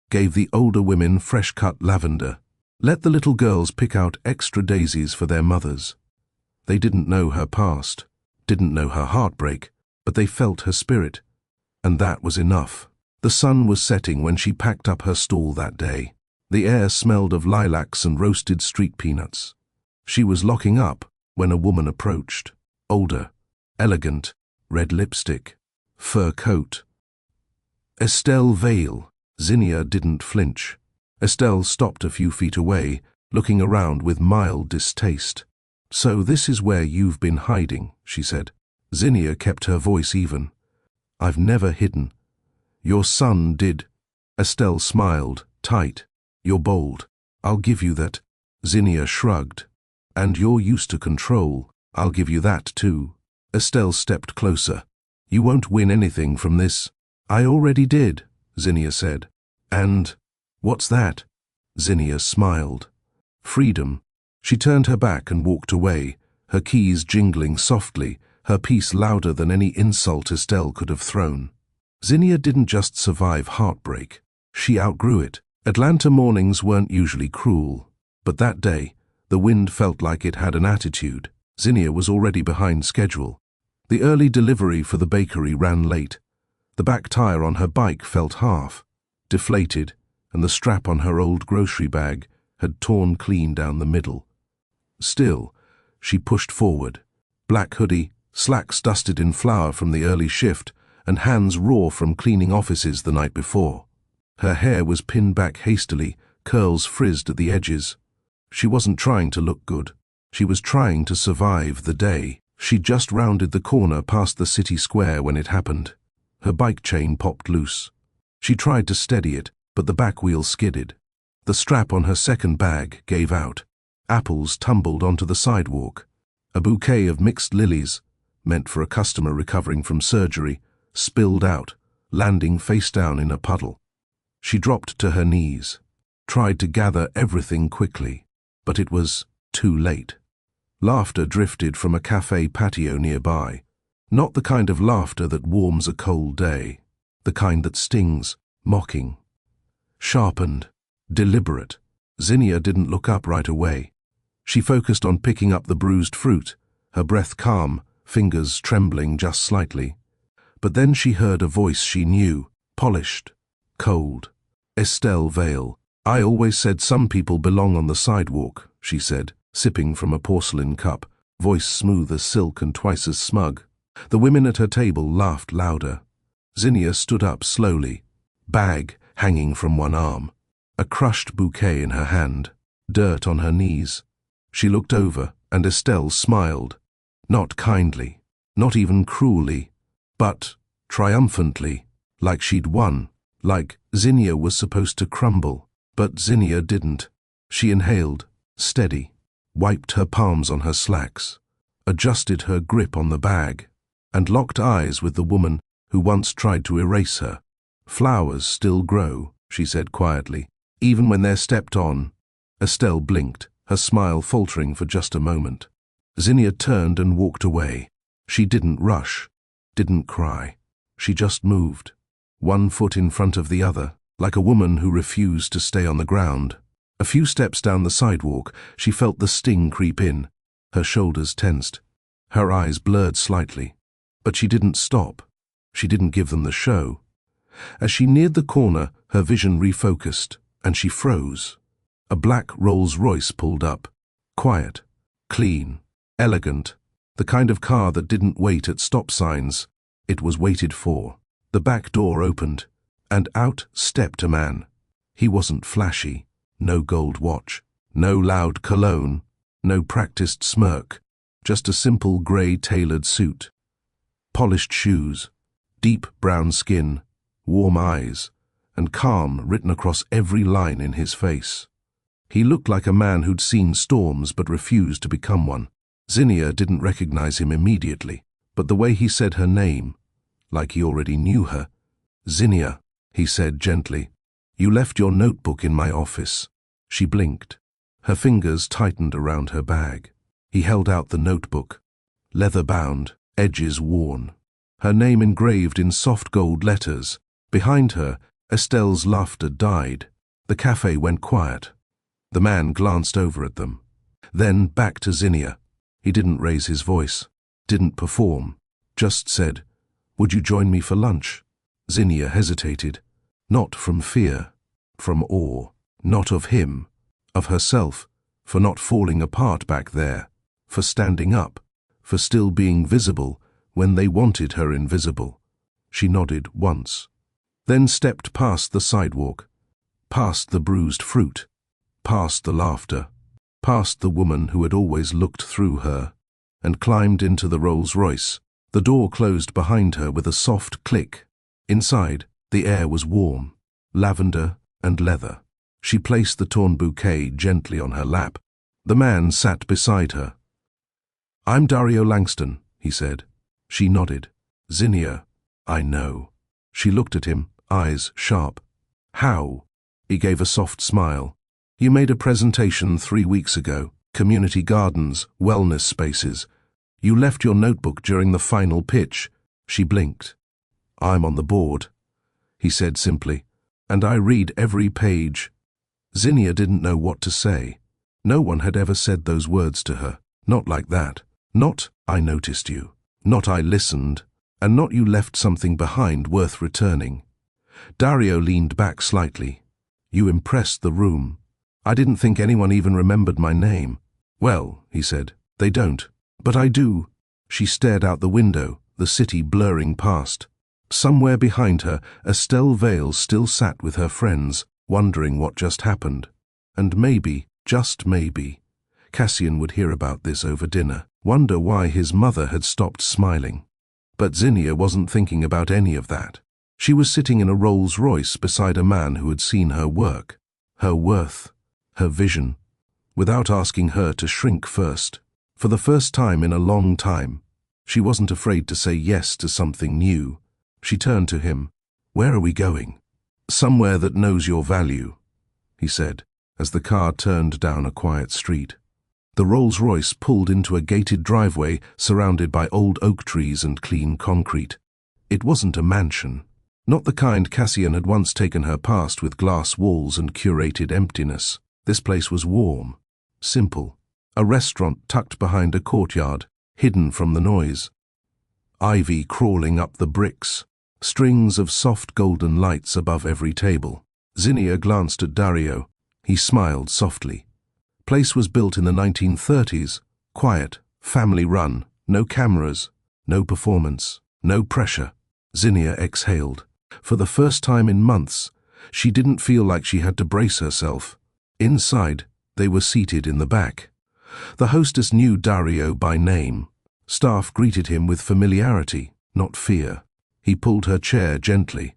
gave the older women fresh-cut lavender, let the little girls pick out extra daisies for their mothers. They didn't know her past, didn't know her heartbreak, but they felt her spirit, and that was enough. The sun was setting when she packed up her stall that day. The air smelled of lilacs and roasted street peanuts. She was locking up when a woman approached. Older, elegant, red lipstick, fur coat. Estelle Vale. Zinnia didn't flinch. Estelle stopped a few feet away, looking around with mild distaste. "So this is where you've been hiding," she said. Zinnia kept her voice even. "I've never hidden. Your son did." Estelle smiled, tight. "You're bold. I'll give you that." Zinnia shrugged. "And you're used to control. I'll give you that too." Estelle stepped closer. "You won't win anything from this." "I already did," Zinnia said. "And what's that?" Zinnia smiled. "Freedom." She turned her back and walked away, her keys jingling softly, her piece louder than any insult Estelle could have thrown. Zinnia didn't just survive heartbreak. She outgrew it. Atlanta mornings weren't usually cruel, but that day, the wind felt like it had an attitude. Zinnia was already behind schedule. The early delivery for the bakery ran late. The back tire on her bike felt half, deflated, and the strap on her old grocery bag had torn clean down the middle. Still, she pushed forward. Black hoodie, slacks dusted in flour from the early shift, and hands raw from cleaning offices the night before. Her hair was pinned back hastily, curls frizzed at the edges. She wasn't trying to look good. She was trying to survive the day. She just rounded the corner past the city square when it happened. Her bike chain popped loose. She tried to steady it, but the back wheel skidded. The strap on her second bag gave out. Apples tumbled onto the sidewalk. A bouquet of mixed lilies, meant for a customer recovering from surgery, spilled out, landing face down in a puddle. She dropped to her knees, tried to gather everything quickly, but it was too late. Laughter drifted from a cafe patio nearby. Not the kind of laughter that warms a cold day, the kind that stings, mocking. Sharpened, deliberate. Zinnia didn't look up right away. She focused on picking up the bruised fruit, her breath calm, fingers trembling just slightly. But then she heard a voice she knew, polished, cold. "Estelle Vale. I always said some people belong on the sidewalk," she said, sipping from a porcelain cup, voice smooth as silk and twice as smug. The women at her table laughed louder. Zinnia stood up slowly, bag hanging from one arm, a crushed bouquet in her hand, dirt on her knees. She looked over, and Estelle smiled. Not kindly, not even cruelly, but triumphantly, like she'd won, like Zinnia was supposed to crumble. But Zinnia didn't. She inhaled, steady, wiped her palms on her slacks, adjusted her grip on the bag, and locked eyes with the woman who once tried to erase her. "Flowers still grow," she said quietly, "even when they're stepped on." Estelle blinked, her smile faltering for just a moment. Zinnia turned and walked away. She didn't rush, didn't cry. She just moved, one foot in front of the other, like a woman who refused to stay on the ground. A few steps down the sidewalk, she felt the sting creep in. Her shoulders tensed. Her eyes blurred slightly. But she didn't stop. She didn't give them the show. As she neared the corner, her vision refocused, and she froze. A black Rolls-Royce pulled up. Quiet, clean, elegant. The kind of car that didn't wait at stop signs. It was waited for. The back door opened, and out stepped a man. He wasn't flashy. No gold watch. No loud cologne. No practiced smirk. Just a simple grey tailored suit. Polished shoes. Deep brown skin. Warm eyes. And calm written across every line in his face. He looked like a man who'd seen storms but refused to become one. Zinnia didn't recognize him immediately, but the way he said her name, like he already knew her. "Zinnia," he said gently, "you left your notebook in my office." She blinked. Her fingers tightened around her bag. He held out the notebook, leather-bound, edges worn. Her name engraved in soft gold letters. Behind her, Estelle's laughter died. The cafe went quiet. The man glanced over at them. Then back to Zinnia. He didn't raise his voice, didn't perform, just said, "Would you join me for lunch?" Zinnia hesitated. Not from fear, from awe. Not of him, of herself, for not falling apart back there, for standing up, for still being visible when they wanted her invisible. She nodded once, then stepped past the sidewalk, past the bruised fruit, past the laughter, past the woman who had always looked through her, and climbed into the Rolls-Royce. The door closed behind her with a soft click. Inside, the air was warm, lavender and leather. She placed the torn bouquet gently on her lap. The man sat beside her. "I'm Dario Langston," he said. She nodded. "Zinnia, I know." She looked at him, eyes sharp. "How?" He gave a soft smile. "You made a presentation 3 weeks ago. Community gardens, wellness spaces. You left your notebook during the final pitch." She blinked. "I'm on the board," he said simply, "and I read every page." Zinnia didn't know what to say. No one had ever said those words to her. Not like that. Not, "I noticed you." Not, "I listened." And not, "You left something behind worth returning." Dario leaned back slightly. "You impressed the room. I didn't think anyone even remembered my name." "Well," he said, "they don't. But I do." She stared out the window, the city blurring past. Somewhere behind her, Estelle Vale still sat with her friends, wondering what just happened. And maybe, just maybe, Cassian would hear about this over dinner, wonder why his mother had stopped smiling. But Zinnia wasn't thinking about any of that. She was sitting in a Rolls-Royce beside a man who had seen her work, her worth, her vision, without asking her to shrink first. For the first time in a long time, she wasn't afraid to say yes to something new. She turned to him. "Where are we going?" "Somewhere that knows your value," he said, as the car turned down a quiet street. The Rolls-Royce pulled into a gated driveway surrounded by old oak trees and clean concrete. It wasn't a mansion. Not the kind Cassian had once taken her past with glass walls and curated emptiness. This place was warm, simple. A restaurant tucked behind a courtyard, hidden from the noise. Ivy crawling up the bricks. Strings of soft golden lights above every table. Zinnia glanced at Dario. He smiled softly. Place was built in the 1930s. Quiet, family-run, no cameras, no performance, no pressure. Zinnia exhaled. For the first time in months, she didn't feel like she had to brace herself. Inside, they were seated in the back. The hostess knew Dario by name. Staff greeted him with familiarity, not fear. He pulled her chair gently,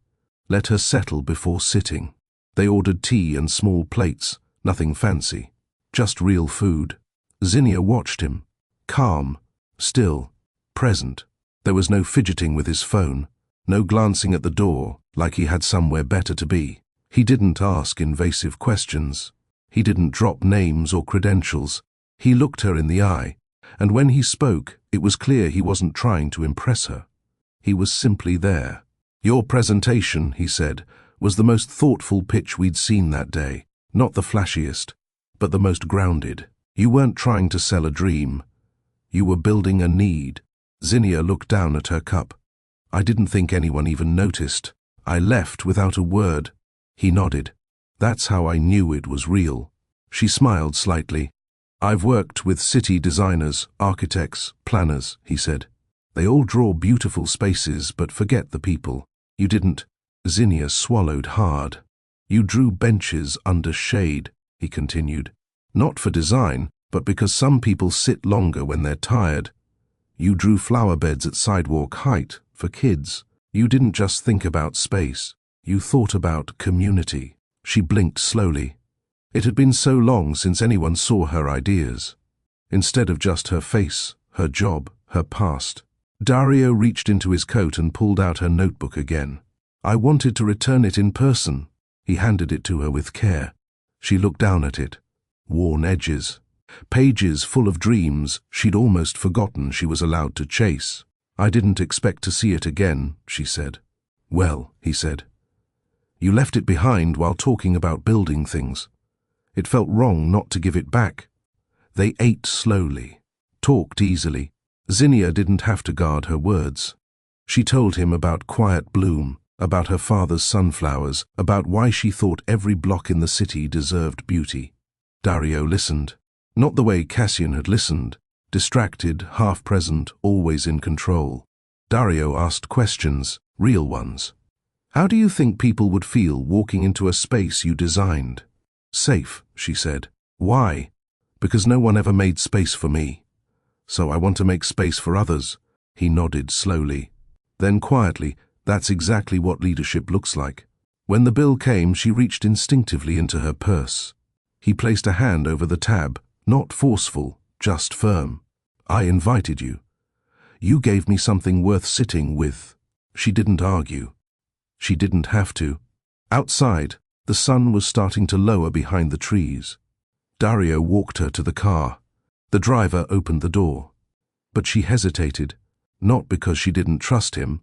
let her settle before sitting. They ordered tea and small plates, nothing fancy, just real food. Zinnia watched him, calm, still, present. There was no fidgeting with his phone, no glancing at the door like he had somewhere better to be. He didn't ask invasive questions. He didn't drop names or credentials. He looked her in the eye, and when he spoke, it was clear he wasn't trying to impress her. He was simply there. "Your presentation," he said, "was the most thoughtful pitch we'd seen that day. Not the flashiest, but the most grounded. You weren't trying to sell a dream. You were building a need." Zinnia looked down at her cup. "I didn't think anyone even noticed. I left without a word." He nodded. "That's how I knew it was real." She smiled slightly. "I've worked with city designers, architects, planners," he said. "They all draw beautiful spaces but forget the people. You didn't." Zinnia swallowed hard. "You drew benches under shade," he continued. "Not for design, but because some people sit longer when they're tired. You drew flower beds at sidewalk height for kids. You didn't just think about space. You thought about community." She blinked slowly. It had been so long since anyone saw her ideas. Instead of just her face, her job, her past. Dario reached into his coat and pulled out her notebook again. "I wanted to return it in person." He handed it to her with care. She looked down at it. Worn edges. Pages full of dreams she'd almost forgotten she was allowed to chase. "I didn't expect to see it again," she said. "Well," he said, "you left it behind while talking about building things. It felt wrong not to give it back." They ate slowly, talked easily. Zinnia didn't have to guard her words. She told him about Quiet Bloom, about her father's sunflowers, about why she thought every block in the city deserved beauty. Dario listened. Not the way Cassian had listened, distracted, half-present, always in control. Dario asked questions, real ones. How do you think people would feel walking into a space you designed? Safe, she said. Why? Because no one ever made space for me. So I want to make space for others. He nodded slowly. Then quietly, that's exactly what leadership looks like. When the bill came, she reached instinctively into her purse. He placed a hand over the tab, not forceful, just firm. I invited you. You gave me something worth sitting with. She didn't argue. She didn't have to. Outside, the sun was starting to lower behind the trees. Dario walked her to the car. The driver opened the door. But she hesitated, not because she didn't trust him,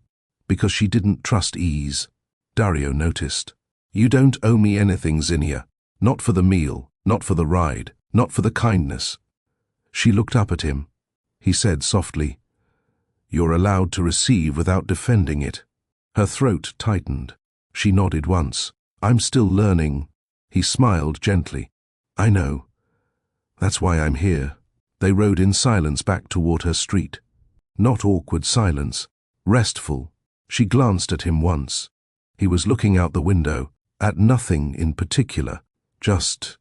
because she didn't trust ease. Dario noticed. You don't owe me anything, Zinnia. Not for the meal, not for the ride, not for the kindness. She looked up at him. He said softly, You're allowed to receive without defending it. Her throat tightened. She nodded once. I'm still learning. He smiled gently. I know. That's why I'm here. They rode in silence back toward her street. Not awkward silence, restful. She glanced at him once. He was looking out the window, at nothing in particular, just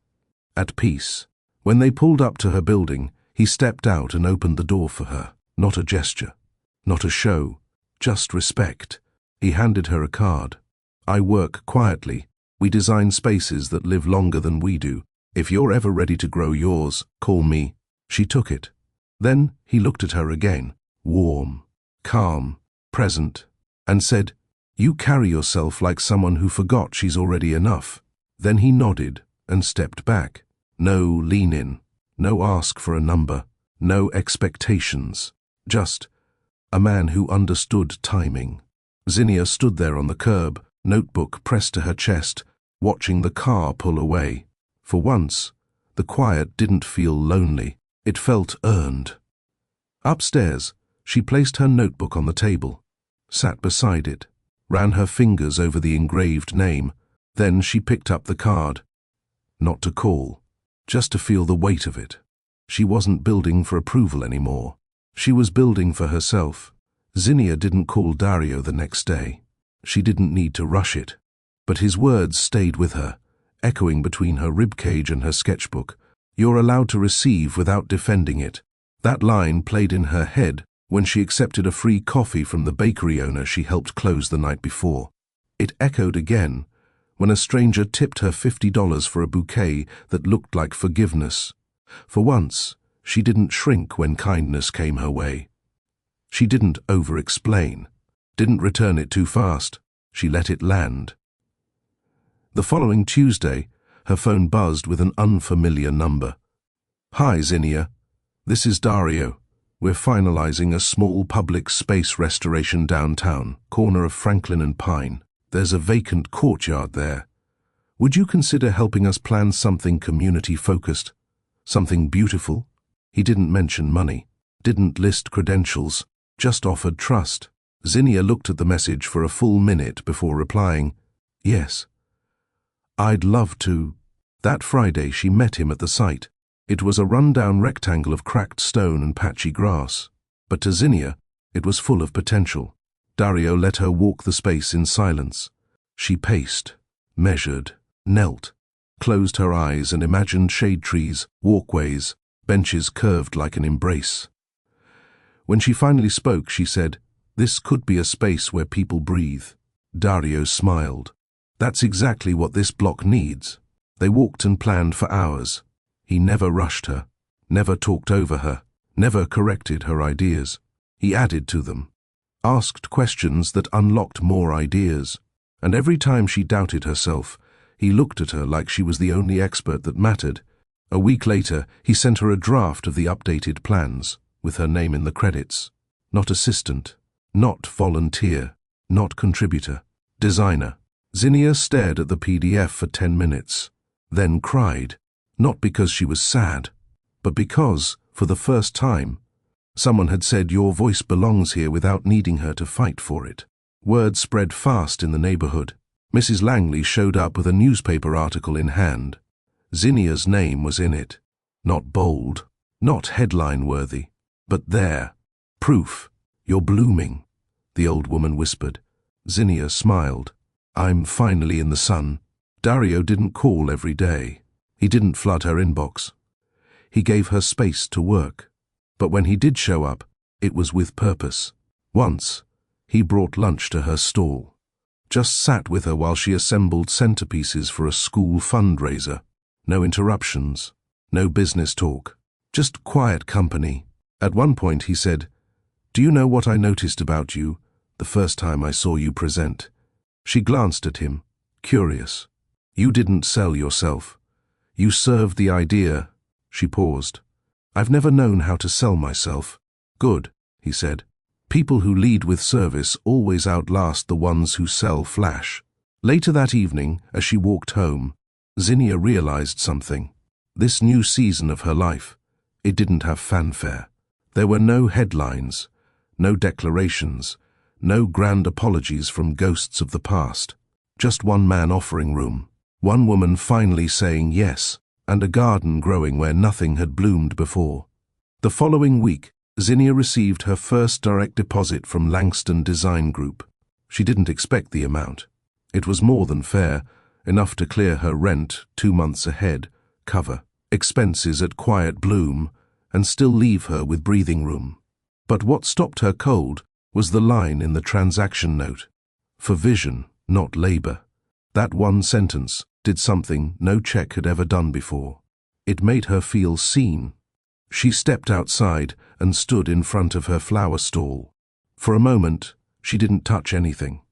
at peace. When they pulled up to her building, he stepped out and opened the door for her. Not a gesture, not a show, just respect. He handed her a card. I work quietly. We design spaces that live longer than we do. If you're ever ready to grow yours, call me. She took it. Then he looked at her again, warm, calm, present, and said, You carry yourself like someone who forgot she's already enough. Then he nodded and stepped back. No lean in, no ask for a number, no expectations. Just a man who understood timing. Zinnia stood there on the curb, notebook pressed to her chest, watching the car pull away. For once, the quiet didn't feel lonely. It felt earned. Upstairs, she placed her notebook on the table, sat beside it, ran her fingers over the engraved name. Then she picked up the card. Not to call, just to feel the weight of it. She wasn't building for approval anymore. She was building for herself. Zinnia didn't call Dario the next day. She didn't need to rush it. But his words stayed with her, echoing between her ribcage and her sketchbook. You're allowed to receive without defending it. That line played in her head when she accepted a free coffee from the bakery owner she helped close the night before. It echoed again when a stranger tipped her $50 for a bouquet that looked like forgiveness. For once, she didn't shrink when kindness came her way. She didn't over-explain, didn't return it too fast. She let it land. The following Tuesday, her phone buzzed with an unfamiliar number. Hi, Zinnia. This is Dario. We're finalizing a small public space restoration downtown, corner of Franklin and Pine. There's a vacant courtyard there. Would you consider helping us plan something community-focused? Something beautiful? He didn't mention money, didn't list credentials, just offered trust. Zinnia looked at the message for a full minute before replying, Yes. I'd love to. That Friday she met him at the site. It was a run-down rectangle of cracked stone and patchy grass. But to Zinnia, it was full of potential. Dario let her walk the space in silence. She paced, measured, knelt, closed her eyes and imagined shade trees, walkways, benches curved like an embrace. When she finally spoke, she said, This could be a space where people breathe. Dario smiled. That's exactly what this block needs. They walked and planned for hours. He never rushed her, never talked over her, never corrected her ideas. He added to them, asked questions that unlocked more ideas. And every time she doubted herself, he looked at her like she was the only expert that mattered. A week later, he sent her a draft of the updated plans, with her name in the credits. Not assistant, not volunteer, not contributor, designer. Zinnia stared at the PDF for 10 minutes, then cried, not because she was sad, but because, for the first time, someone had said your voice belongs here without needing her to fight for it. Word spread fast in the neighborhood. Mrs. Langley showed up with a newspaper article in hand. Zinnia's name was in it. Not bold, not headline-worthy, but there. Proof. You're blooming, the old woman whispered. Zinnia smiled. I'm finally in the sun. Dario didn't call every day. He didn't flood her inbox. He gave her space to work. But when he did show up, it was with purpose. Once, he brought lunch to her stall. Just sat with her while she assembled centerpieces for a school fundraiser. No interruptions, no business talk, just quiet company. At one point he said, "Do you know what I noticed about you the first time I saw you present?" She glanced at him, curious. "You didn't sell yourself. You served the idea." She paused. "I've never known how to sell myself." "Good," he said. "People who lead with service always outlast the ones who sell flash." Later that evening, as she walked home, Zinnia realized something. This new season of her life, it didn't have fanfare. There were no headlines, no declarations, no grand apologies from ghosts of the past. Just one man offering room, one woman finally saying yes, and a garden growing where nothing had bloomed before. The following week, Zinnia received her first direct deposit from Langston Design Group. She didn't expect the amount. It was more than fair, enough to clear her rent 2 months ahead, cover expenses at quiet bloom, and still leave her with breathing room. But what stopped her cold was the line in the transaction note. For vision, not labor. That one sentence did something no check had ever done before. It made her feel seen. She stepped outside and stood in front of her flower stall. For a moment, she didn't touch anything.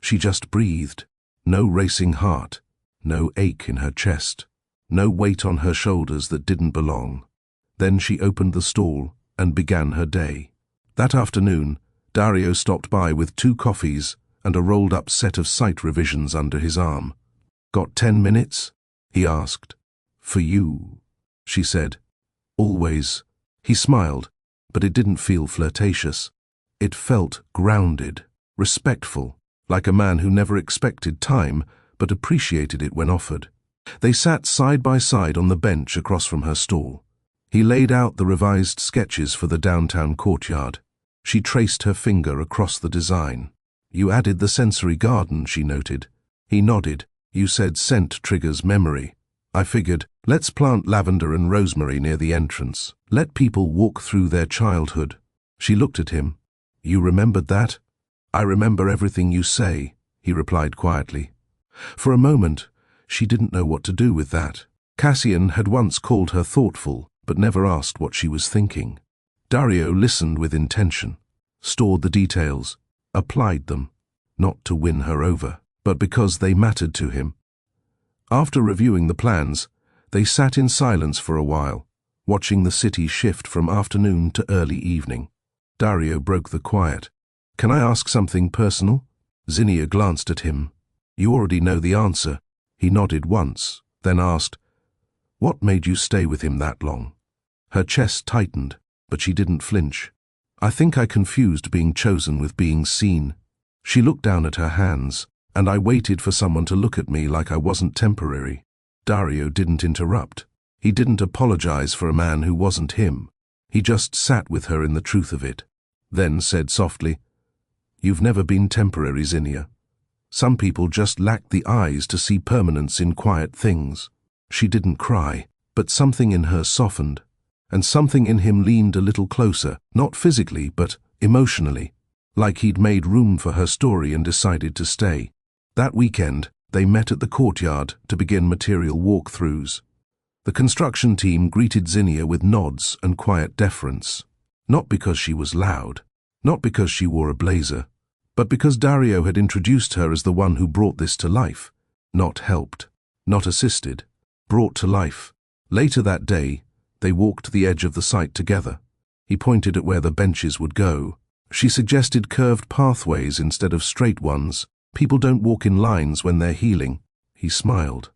She just breathed. No racing heart, no ache in her chest, no weight on her shoulders that didn't belong. Then she opened the stall and began her day. That afternoon, Dario stopped by with 2 coffees and a rolled-up set of site revisions under his arm. "Got 10 minutes?" he asked. "For you," she said. "Always." He smiled, but it didn't feel flirtatious. It felt grounded, respectful, like a man who never expected time but appreciated it when offered. They sat side by side on the bench across from her stall. He laid out the revised sketches for the downtown courtyard. She traced her finger across the design. "You added the sensory garden," she noted. He nodded. "You said scent triggers memory. I figured, let's plant lavender and rosemary near the entrance. Let people walk through their childhood." She looked at him. "You remembered that?" "I remember everything you say," he replied quietly. For a moment, she didn't know what to do with that. Cassian had once called her thoughtful, but never asked what she was thinking. Dario listened with intention, stored the details, applied them, not to win her over, but because they mattered to him. After reviewing the plans, they sat in silence for a while, watching the city shift from afternoon to early evening. Dario broke the quiet. "Can I ask something personal?" Zinnia glanced at him. "You already know the answer." He nodded once, then asked, "What made you stay with him that long?" Her chest tightened, but she didn't flinch. "I think I confused being chosen with being seen." She looked down at her hands, and I waited for someone to look at me like I wasn't temporary. Dario didn't interrupt. He didn't apologize for a man who wasn't him. He just sat with her in the truth of it, then said softly, "You've never been temporary, Zinnia. Some people just lack the eyes to see permanence in quiet things." She didn't cry, but something in her softened, and something in him leaned a little closer, not physically, but emotionally, like he'd made room for her story and decided to stay. That weekend, they met at the courtyard to begin material walkthroughs. The construction team greeted Zinnia with nods and quiet deference, not because she was loud, not because she wore a blazer, but because Dario had introduced her as the one who brought this to life. Not helped, not assisted, brought to life. Later that day, they walked the edge of the site together. He pointed at where the benches would go. She suggested curved pathways instead of straight ones. People don't walk in lines when they're healing. He smiled.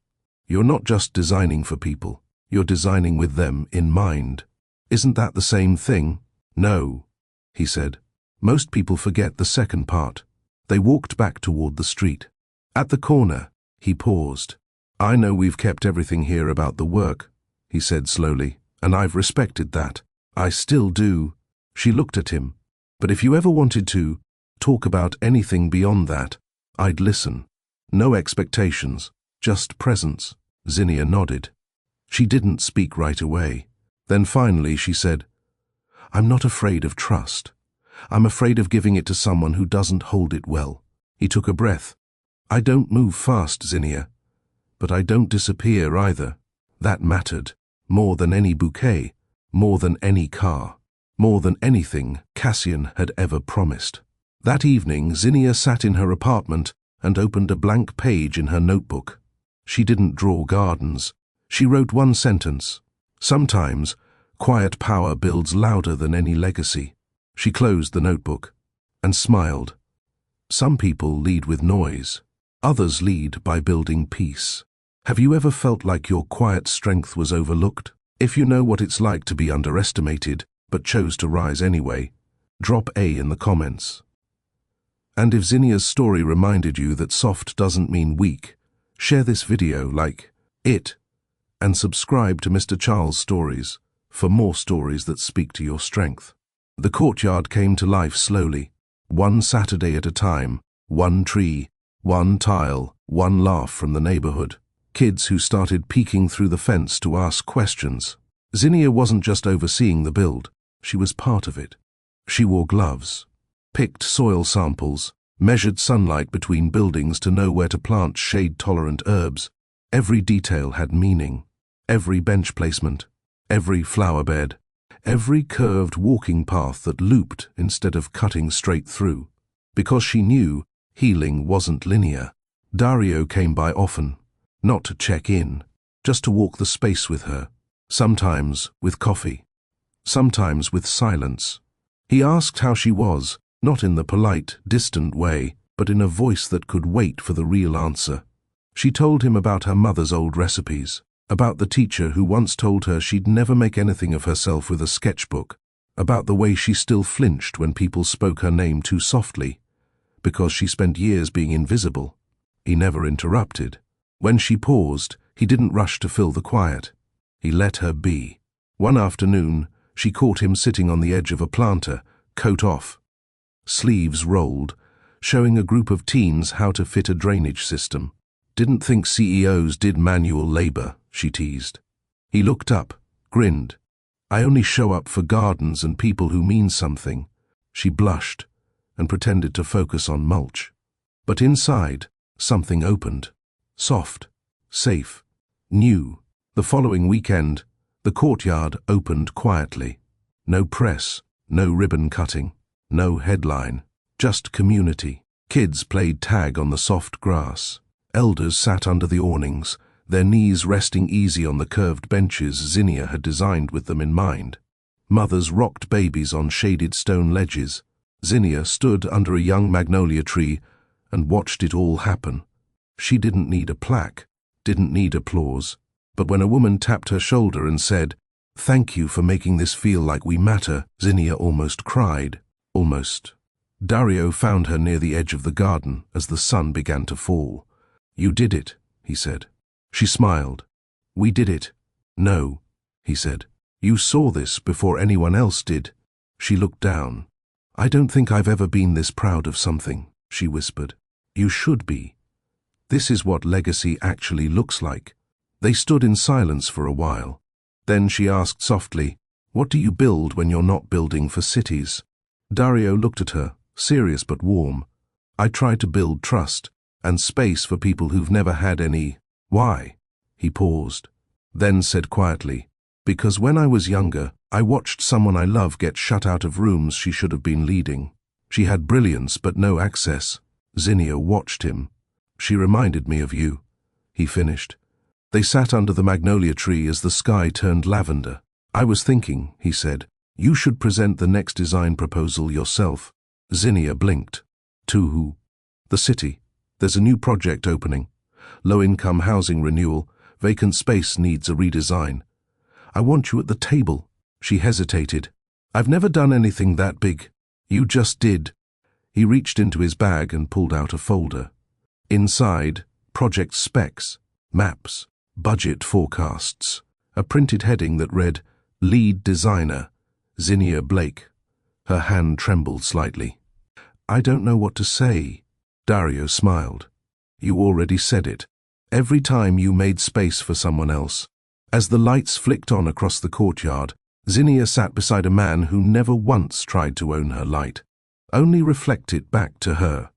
"You're not just designing for people. You're designing with them in mind. Isn't that the same thing?" "No," he said. "Most people forget the second part. They walked back toward the street. At the corner, he paused. "I know we've kept everything here about the work," he said slowly, "and I've respected that. I still do." She looked at him. "But if you ever wanted to talk about anything beyond that, I'd listen. No expectations, just presence." Zinnia nodded. She didn't speak right away. Then finally she said, "I'm not afraid of trust. I'm afraid of giving it to someone who doesn't hold it well." He took a breath. "I don't move fast, Zinnia, but I don't disappear either." That mattered, more than any bouquet, more than any car, more than anything Cassian had ever promised. That evening, Zinnia sat in her apartment and opened a blank page in her notebook. She didn't draw gardens. She wrote one sentence. "Sometimes, quiet power builds louder than any legacy." She closed the notebook and smiled. Some people lead with noise. Others lead by building peace. Have you ever felt like your quiet strength was overlooked? If you know what it's like to be underestimated, but chose to rise anyway, drop A in the comments. And if Zinnia's story reminded you that soft doesn't mean weak, share this video like it, and subscribe to Mr. Charles Stories for more stories that speak to your strength. The courtyard came to life slowly, one Saturday at a time, one tree, one tile, one laugh from the neighborhood. Kids who started peeking through the fence to ask questions. Zinnia wasn't just overseeing the build, she was part of it. She wore gloves, picked soil samples, measured sunlight between buildings to know where to plant shade-tolerant herbs. Every detail had meaning. Every bench placement, every flower bed, every curved walking path that looped instead of cutting straight through. Because she knew healing wasn't linear. Dario came by often, not to check in, just to walk the space with her, sometimes with coffee, sometimes with silence. He asked how she was, not in the polite, distant way, but in a voice that could wait for the real answer. She told him about her mother's old recipes, about the teacher who once told her she'd never make anything of herself with a sketchbook, about the way she still flinched when people spoke her name too softly, because she spent years being invisible. He never interrupted. When she paused, he didn't rush to fill the quiet. He let her be. One afternoon, she caught him sitting on the edge of a planter, coat off, sleeves rolled, showing a group of teens how to fit a drainage system. "Didn't think CEOs did manual labor," she teased. He looked up, grinned. "I only show up for gardens and people who mean something." She blushed and pretended to focus on mulch. But inside, something opened. Soft, safe, new. The following weekend, the courtyard opened quietly. No press, no ribbon cutting, no headline, just community. Kids played tag on the soft grass. Elders sat under the awnings, their knees resting easy on the curved benches Zinnia had designed with them in mind. Mothers rocked babies on shaded stone ledges. Zinnia stood under a young magnolia tree and watched it all happen. She didn't need a plaque, didn't need applause. But when a woman tapped her shoulder and said, "Thank you for making this feel like we matter," Zinnia almost cried. Almost. Dario found her near the edge of the garden as the sun began to fall. "You did it," he said. She smiled. "We did it." "No," he said. "You saw this before anyone else did." She looked down. "I don't think I've ever been this proud of something," she whispered. "You should be. This is what legacy actually looks like." They stood in silence for a while. Then she asked softly, "What do you build when you're not building for cities?" Dario looked at her, serious but warm. "I try to build trust and space for people who've never had any." "Why?" He paused, then said quietly, "Because when I was younger, I watched someone I love get shut out of rooms she should have been leading. She had brilliance but no access." Zinnia watched him. "She reminded me of you," he finished. They sat under the magnolia tree as the sky turned lavender. "I was thinking," he said, "you should present the next design proposal yourself." Zinnia blinked. "To who?" "The city. There's a new project opening. Low-income housing renewal. Vacant space needs a redesign. I want you at the table." She hesitated. "I've never done anything that big." "You just did." He reached into his bag and pulled out a folder. Inside, project specs, maps, budget forecasts, a printed heading that read, Lead Designer, Zinnia Blake. Her hand trembled slightly. I don't know what to say. Dario smiled. You already said it. Every time you made space for someone else. As the lights flicked on across the courtyard, Zinnia sat beside a man who never once tried to own her light, only reflect it back to her.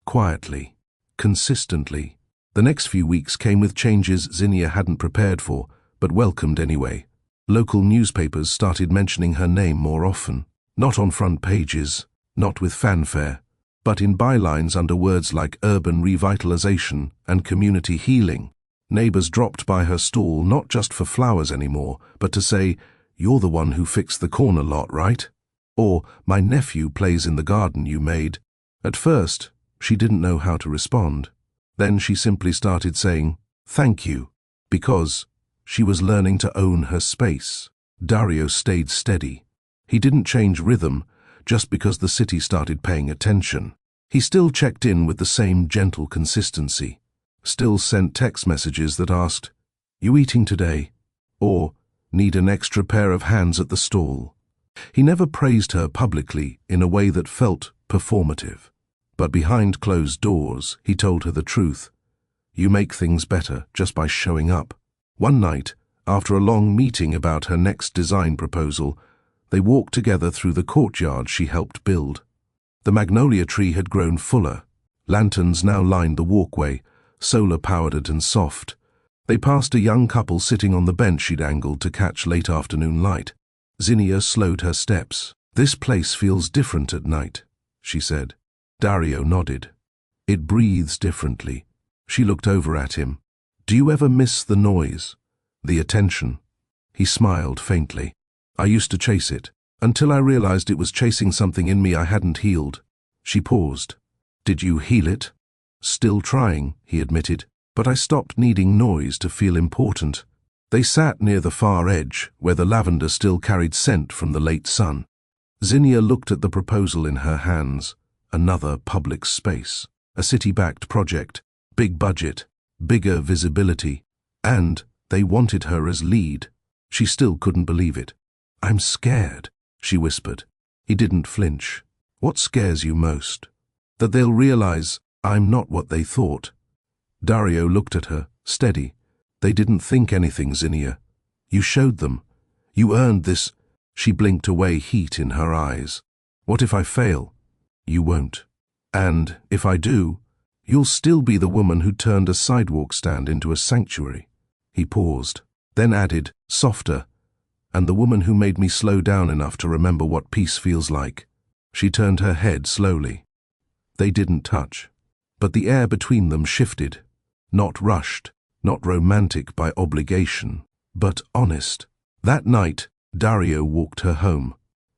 Quietly, consistently. The next few weeks came with changes Zinnia hadn't prepared for, but welcomed anyway. Local newspapers started mentioning her name more often. Not on front pages, not with fanfare, but in bylines under words like urban revitalization and community healing. Neighbors dropped by her stall not just for flowers anymore, but to say, You're the one who fixed the corner lot, right? Or, my nephew plays in the garden you made. At first, she didn't know how to respond. Then she simply started saying, thank you, because she was learning to own her space. Dario stayed steady. He didn't change rhythm just because the city started paying attention. He still checked in with the same gentle consistency, still sent text messages that asked, You eating today? Or, need an extra pair of hands at the stall. He never praised her publicly in a way that felt performative. But behind closed doors, he told her the truth. You make things better just by showing up. One night, after a long meeting about her next design proposal, they walked together through the courtyard she helped build. The magnolia tree had grown fuller. Lanterns now lined the walkway, solar-powered and soft. They passed a young couple sitting on the bench she'd angled to catch late afternoon light. Zinnia slowed her steps. This place feels different at night, she said. Dario nodded. It breathes differently. She looked over at him. Do you ever miss the noise? The attention? He smiled faintly. I used to chase it, until I realized it was chasing something in me I hadn't healed. She paused. Did you heal it? Still trying, he admitted, but I stopped needing noise to feel important. They sat near the far edge, where the lavender still carried scent from the late sun. Zinnia looked at the proposal in her hands. Another public space, a city-backed project, big budget, bigger visibility, and they wanted her as lead. She still couldn't believe it. I'm scared, she whispered. He didn't flinch. What scares you most? That they'll realize I'm not what they thought. Dario looked at her, steady. They didn't think anything, Zinnia. You showed them. You earned this. She blinked away, heat in her eyes. What if I fail? You won't. And if I do, you'll still be the woman who turned a sidewalk stand into a sanctuary. He paused, then added, softer, and the woman who made me slow down enough to remember what peace feels like. She turned her head slowly. They didn't touch, but the air between them shifted, not rushed, not romantic by obligation, but honest. That night, Dario walked her home.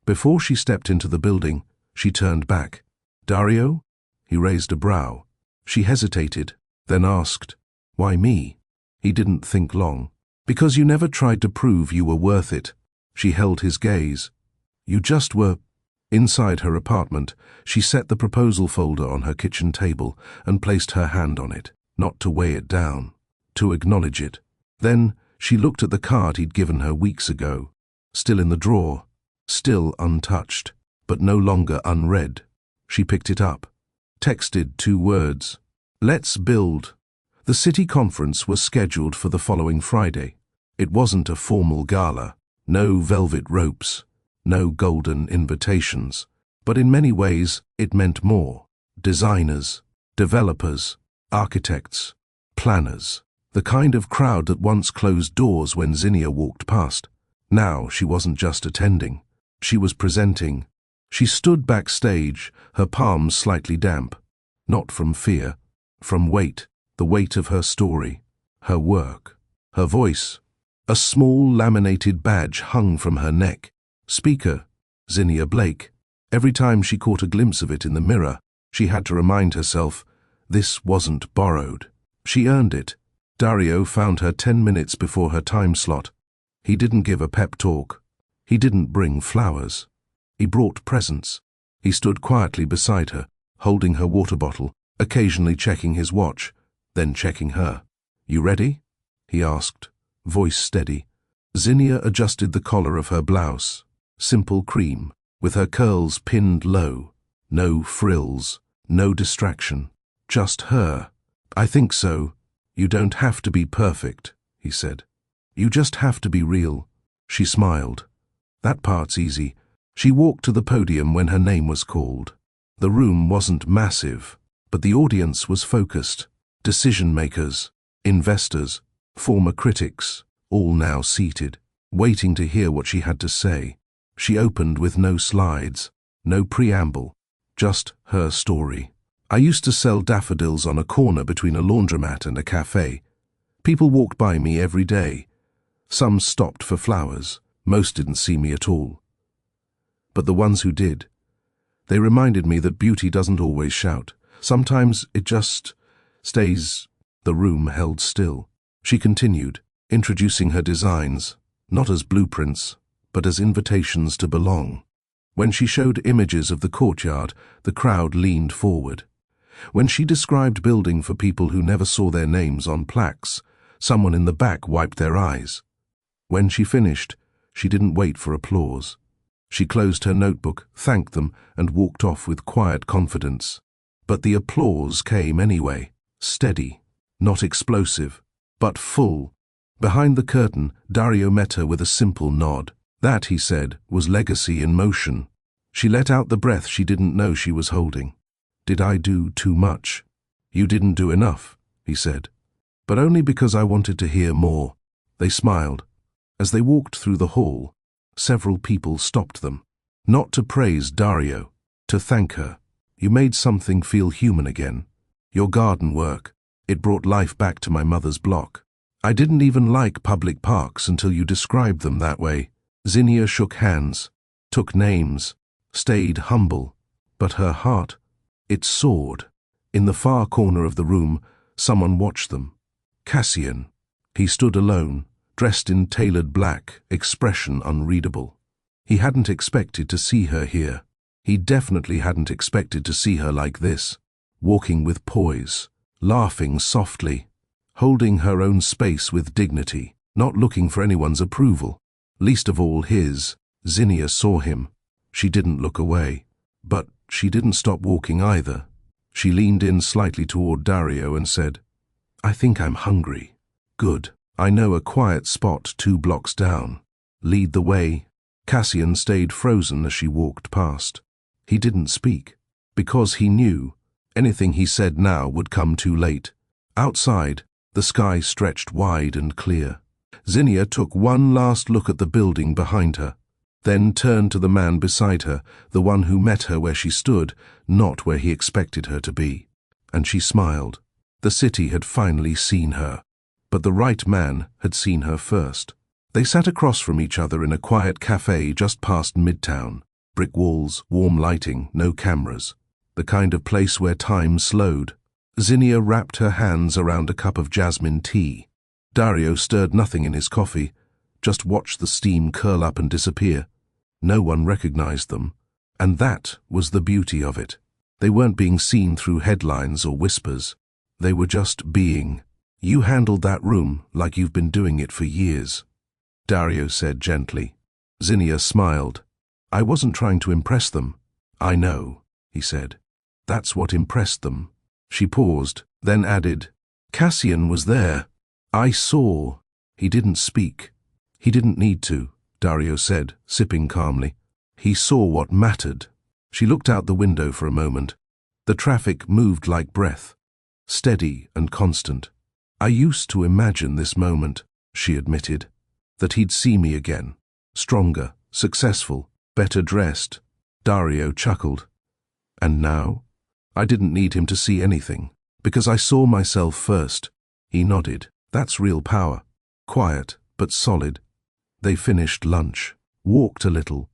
Before she stepped into the building, she turned back. Dario? He raised a brow. She hesitated, then asked, Why me? He didn't think long. Because you never tried to prove you were worth it. She held his gaze. You just were. Inside her apartment, she set the proposal folder on her kitchen table and placed her hand on it, not to weigh it down, to acknowledge it. Then she looked at the card he'd given her weeks ago, still in the drawer, still untouched, but no longer unread. She picked it up, texted 2 words. Let's build. The city conference was scheduled for the following Friday. It wasn't a formal gala, no velvet ropes, no golden invitations, but in many ways it meant more. Designers, developers, architects, planners, the kind of crowd that once closed doors when Zinnia walked past. Now she wasn't just attending, she was presenting. She stood backstage, her palms slightly damp, not from fear, from weight, the weight of her story, her work, her voice. A small laminated badge hung from her neck. Speaker, Zinnia Blake. Every time she caught a glimpse of it in the mirror, she had to remind herself, this wasn't borrowed. She earned it. Dario found her 10 minutes before her time slot. He didn't give a pep talk. He didn't bring flowers. He brought presents. He stood quietly beside her, holding her water bottle, occasionally checking his watch, then checking her. "You ready?" he asked, voice steady. Zinnia adjusted the collar of her blouse, simple cream, with her curls pinned low. No frills, no distraction, just her. "I think so. You don't have to be perfect," he said. "You just have to be real." She smiled. "That part's easy." She walked to the podium when her name was called. The room wasn't massive, but the audience was focused. Decision-makers, investors, former critics, all now seated, waiting to hear what she had to say. She opened with no slides, no preamble, just her story. "I used to sell daffodils on a corner between a laundromat and a cafe. People walked by me every day. Some stopped for flowers, most didn't see me at all. But the ones who did, they reminded me that beauty doesn't always shout. Sometimes it just stays." The room held still. She continued, introducing her designs, not as blueprints, but as invitations to belong. When she showed images of the courtyard, the crowd leaned forward. When she described building for people who never saw their names on plaques, someone in the back wiped their eyes. When she finished, she didn't wait for applause. She closed her notebook, thanked them, and walked off with quiet confidence. But the applause came anyway, steady, not explosive, but full. Behind the curtain, Dario met her with a simple nod. That, he said, was legacy in motion. She let out the breath she didn't know she was holding. "Did I do too much?" "You didn't do enough," he said. "But only because I wanted to hear more." They smiled. As they walked through the hall, several people stopped them. Not to praise Dario, to thank her. "You made something feel human again. Your garden work, it brought life back to my mother's block. I didn't even like public parks until you described them that way." Zinnia shook hands, took names, stayed humble, but her heart, it soared. In the far corner of the room, someone watched them. Cassian. He stood alone, dressed in tailored black, expression unreadable. He hadn't expected to see her here. He definitely hadn't expected to see her like this, walking with poise, laughing softly, holding her own space with dignity, not looking for anyone's approval, least of all his. Zinnia saw him. She didn't look away. But she didn't stop walking either. She leaned in slightly toward Dario and said, "I think I'm hungry." "Good. I know a quiet spot 2 blocks down. Lead the way." Cassian stayed frozen as she walked past. He didn't speak, because he knew anything he said now would come too late. Outside, the sky stretched wide and clear. Zinnia took one last look at the building behind her, then turned to the man beside her, the one who met her where she stood, not where he expected her to be. And she smiled. The city had finally seen her. But the right man had seen her first. They sat across from each other in a quiet cafe just past Midtown. Brick walls, warm lighting, no cameras. The kind of place where time slowed. Zinnia wrapped her hands around a cup of jasmine tea. Dario stirred nothing in his coffee, just watched the steam curl up and disappear. No one recognized them, and that was the beauty of it. They weren't being seen through headlines or whispers. They were just being. "You handled that room like you've been doing it for years," Dario said gently. Zinnia smiled. "I wasn't trying to impress them." "I know," he said. "That's what impressed them." She paused, then added, "Cassian was there. I saw." "He didn't speak." "He didn't need to," Dario said, sipping calmly. "He saw what mattered." She looked out the window for a moment. The traffic moved like breath, steady and constant. "I used to imagine this moment," she admitted, "that he'd see me again, stronger, successful, better dressed." Dario chuckled. "And now?" "I didn't need him to see anything, because I saw myself first." He nodded. "That's real power. Quiet, but solid." They finished lunch, walked a little.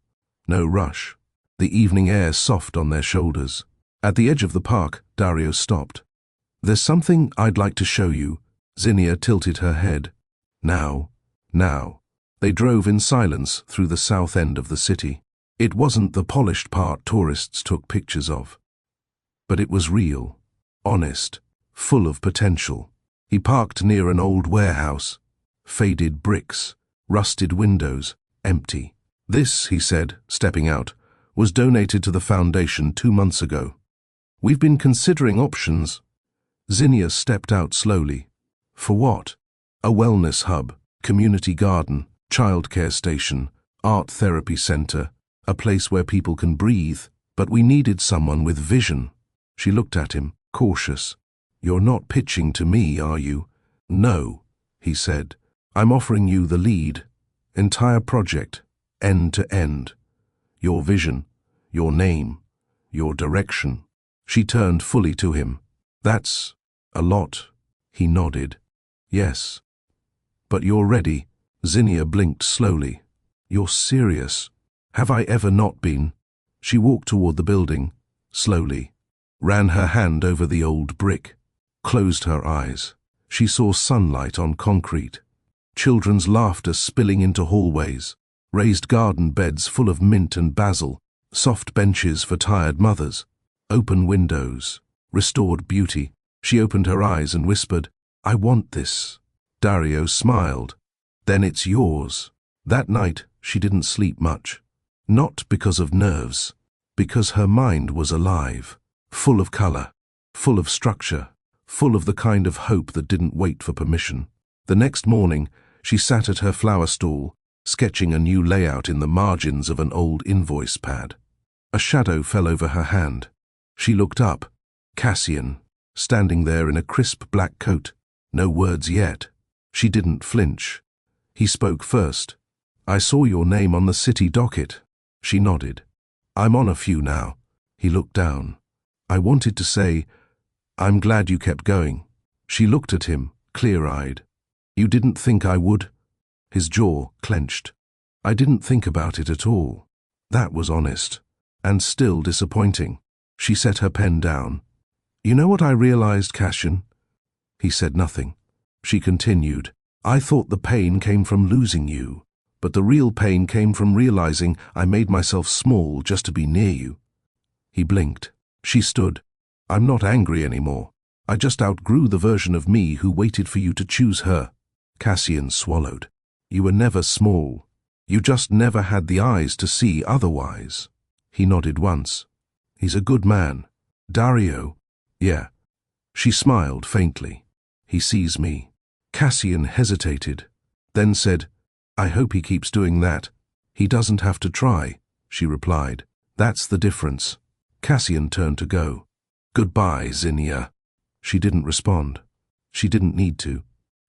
No rush. The evening air soft on their shoulders. At the edge of the park, Dario stopped. "There's something I'd like to show you." Zinnia tilted her head. Now. They drove in silence through the south end of the city. It wasn't the polished part tourists took pictures of. But it was real, honest, full of potential. He parked near an old warehouse. Faded bricks, rusted windows, empty. This, he said, stepping out, was donated to the foundation 2 months ago. We've been considering options. Zinnia stepped out slowly. For what? A wellness hub, community garden, childcare station, art therapy center, a place where people can breathe, but we needed someone with vision. She looked at him, cautious. You're not pitching to me, are you? No, he said. I'm offering you the lead. Entire project, end to end. Your vision, your name, your direction. She turned fully to him. That's a lot. He nodded. Yes. But you're ready. Zinnia blinked slowly. You're serious. Have I ever not been? She walked toward the building, slowly, ran her hand over the old brick, closed her eyes. She saw sunlight on concrete, children's laughter spilling into hallways, raised garden beds full of mint and basil, soft benches for tired mothers, open windows, restored beauty. She opened her eyes and whispered, I want this. Dario smiled. Then it's yours. That night, she didn't sleep much. Not because of nerves, because her mind was alive, full of color, full of structure, full of the kind of hope that didn't wait for permission. The next morning, she sat at her flower stall, sketching a new layout in the margins of an old invoice pad. A shadow fell over her hand. She looked up. Cassian, standing there in a crisp black coat. No words yet. She didn't flinch. He spoke first. I saw your name on the city docket. She nodded. I'm on a few now. He looked down. I wanted to say, I'm glad you kept going. She looked at him, clear-eyed. You didn't think I would? His jaw clenched. I didn't think about it at all. That was honest. And still disappointing. She set her pen down. You know what I realized, Cassian? He said nothing. She continued. I thought the pain came from losing you, but the real pain came from realizing I made myself small just to be near you. He blinked. She stood. I'm not angry anymore. I just outgrew the version of me who waited for you to choose her. Cassian swallowed. You were never small. You just never had the eyes to see otherwise. He nodded once. He's a good man. Dario? Yeah. She smiled faintly. He sees me. Cassian hesitated, then said, I hope he keeps doing that. He doesn't have to try, she replied. That's the difference. Cassian turned to go. Goodbye, Zinnia. She didn't respond. She didn't need to.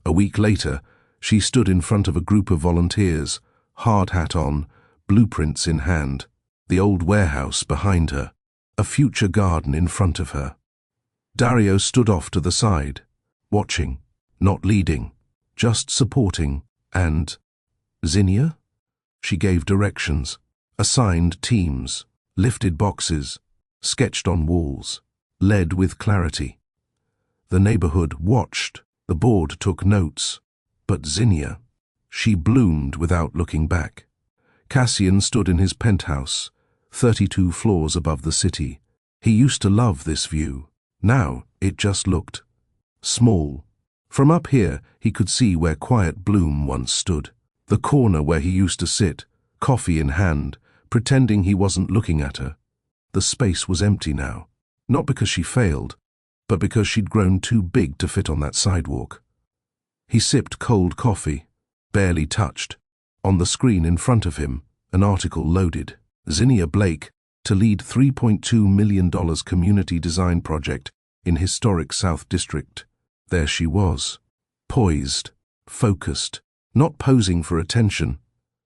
A week later, she stood in front of a group of volunteers, hard hat on, blueprints in hand, the old warehouse behind her, a future garden in front of her. Dario stood off to the side, watching, not leading, just supporting, and Zinnia? She gave directions, assigned teams, lifted boxes, sketched on walls, led with clarity. The neighborhood watched, the board took notes, but Zinnia, she bloomed without looking back. Cassian stood in his penthouse, 32 floors above the city. He used to love this view. Now it just looked small. From up here, he could see where Quiet Bloom once stood, the corner where he used to sit, coffee in hand, pretending he wasn't looking at her. The space was empty now, not because she failed, but because she'd grown too big to fit on that sidewalk. He sipped cold coffee, barely touched. On the screen in front of him, an article loaded. Zinnia Blake to lead $3.2 million community design project in historic South District. There she was, poised, focused, not posing for attention,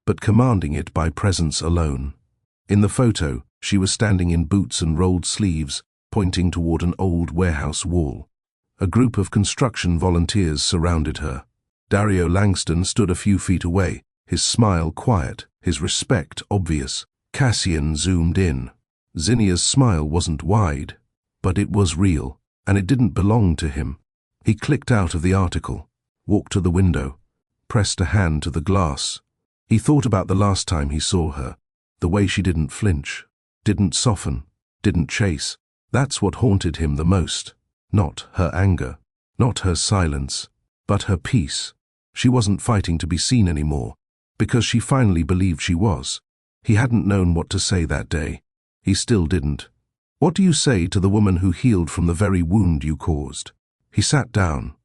but commanding it by presence alone. In the photo, she was standing in boots and rolled sleeves, pointing toward an old warehouse wall. A group of construction volunteers surrounded her. Dario Langston stood a few feet away, his smile quiet, his respect obvious. Cassian zoomed in. Zinnia's smile wasn't wide, but it was real, and it didn't belong to him. He clicked out of the article, walked to the window, pressed a hand to the glass. He thought about the last time he saw her, the way she didn't flinch, didn't soften, didn't chase, That's what haunted him the most. Not her anger, not her silence, but her peace. She wasn't fighting to be seen anymore, because she finally believed she was. He hadn't known what to say that day. He still didn't. What do you say to the woman who healed from the very wound you caused? He sat down,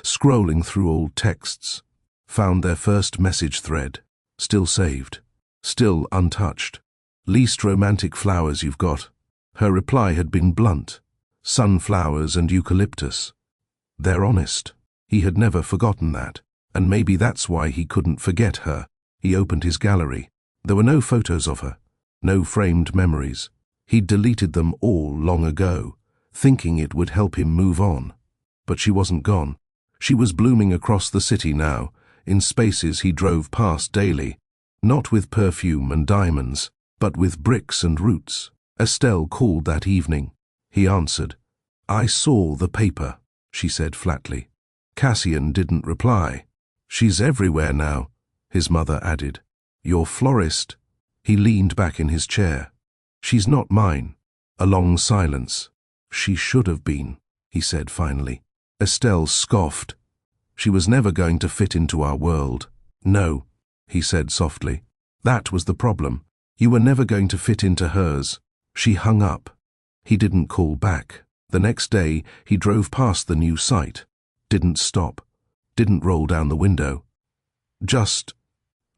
scrolling through old texts, found their first message thread, still saved, still untouched. Least romantic flowers you've got. Her reply had been blunt. Sunflowers and eucalyptus. They're honest. He had never forgotten that, and maybe that's why he couldn't forget her. He opened his gallery. There were no photos of her, no framed memories. He'd deleted them all long ago, thinking it would help him move on. But she wasn't gone. She was blooming across the city now, in spaces he drove past daily, not with perfume and diamonds, but with bricks and roots. Estelle called that evening. He answered. "I saw the paper," she said flatly. Cassian didn't reply. "She's everywhere now," his mother added. "Your florist." He leaned back in his chair. "She's not mine." A long silence. "She should have been," he said finally. Estelle scoffed. "She was never going to fit into our world." "No," he said softly. "That was the problem. You were never going to fit into hers." She hung up. He didn't call back. The next day, he drove past the new site. Didn't stop. Didn't roll down the window. Just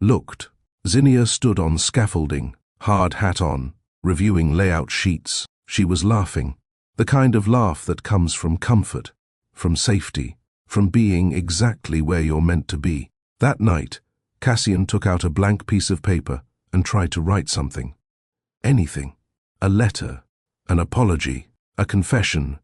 looked. Zinnia stood on scaffolding, hard hat on, reviewing layout sheets. She was laughing. The kind of laugh that comes from comfort, from safety, from being exactly where you're meant to be. That night, Cassian took out a blank piece of paper and tried to write something. Anything. A letter, an apology, a confession.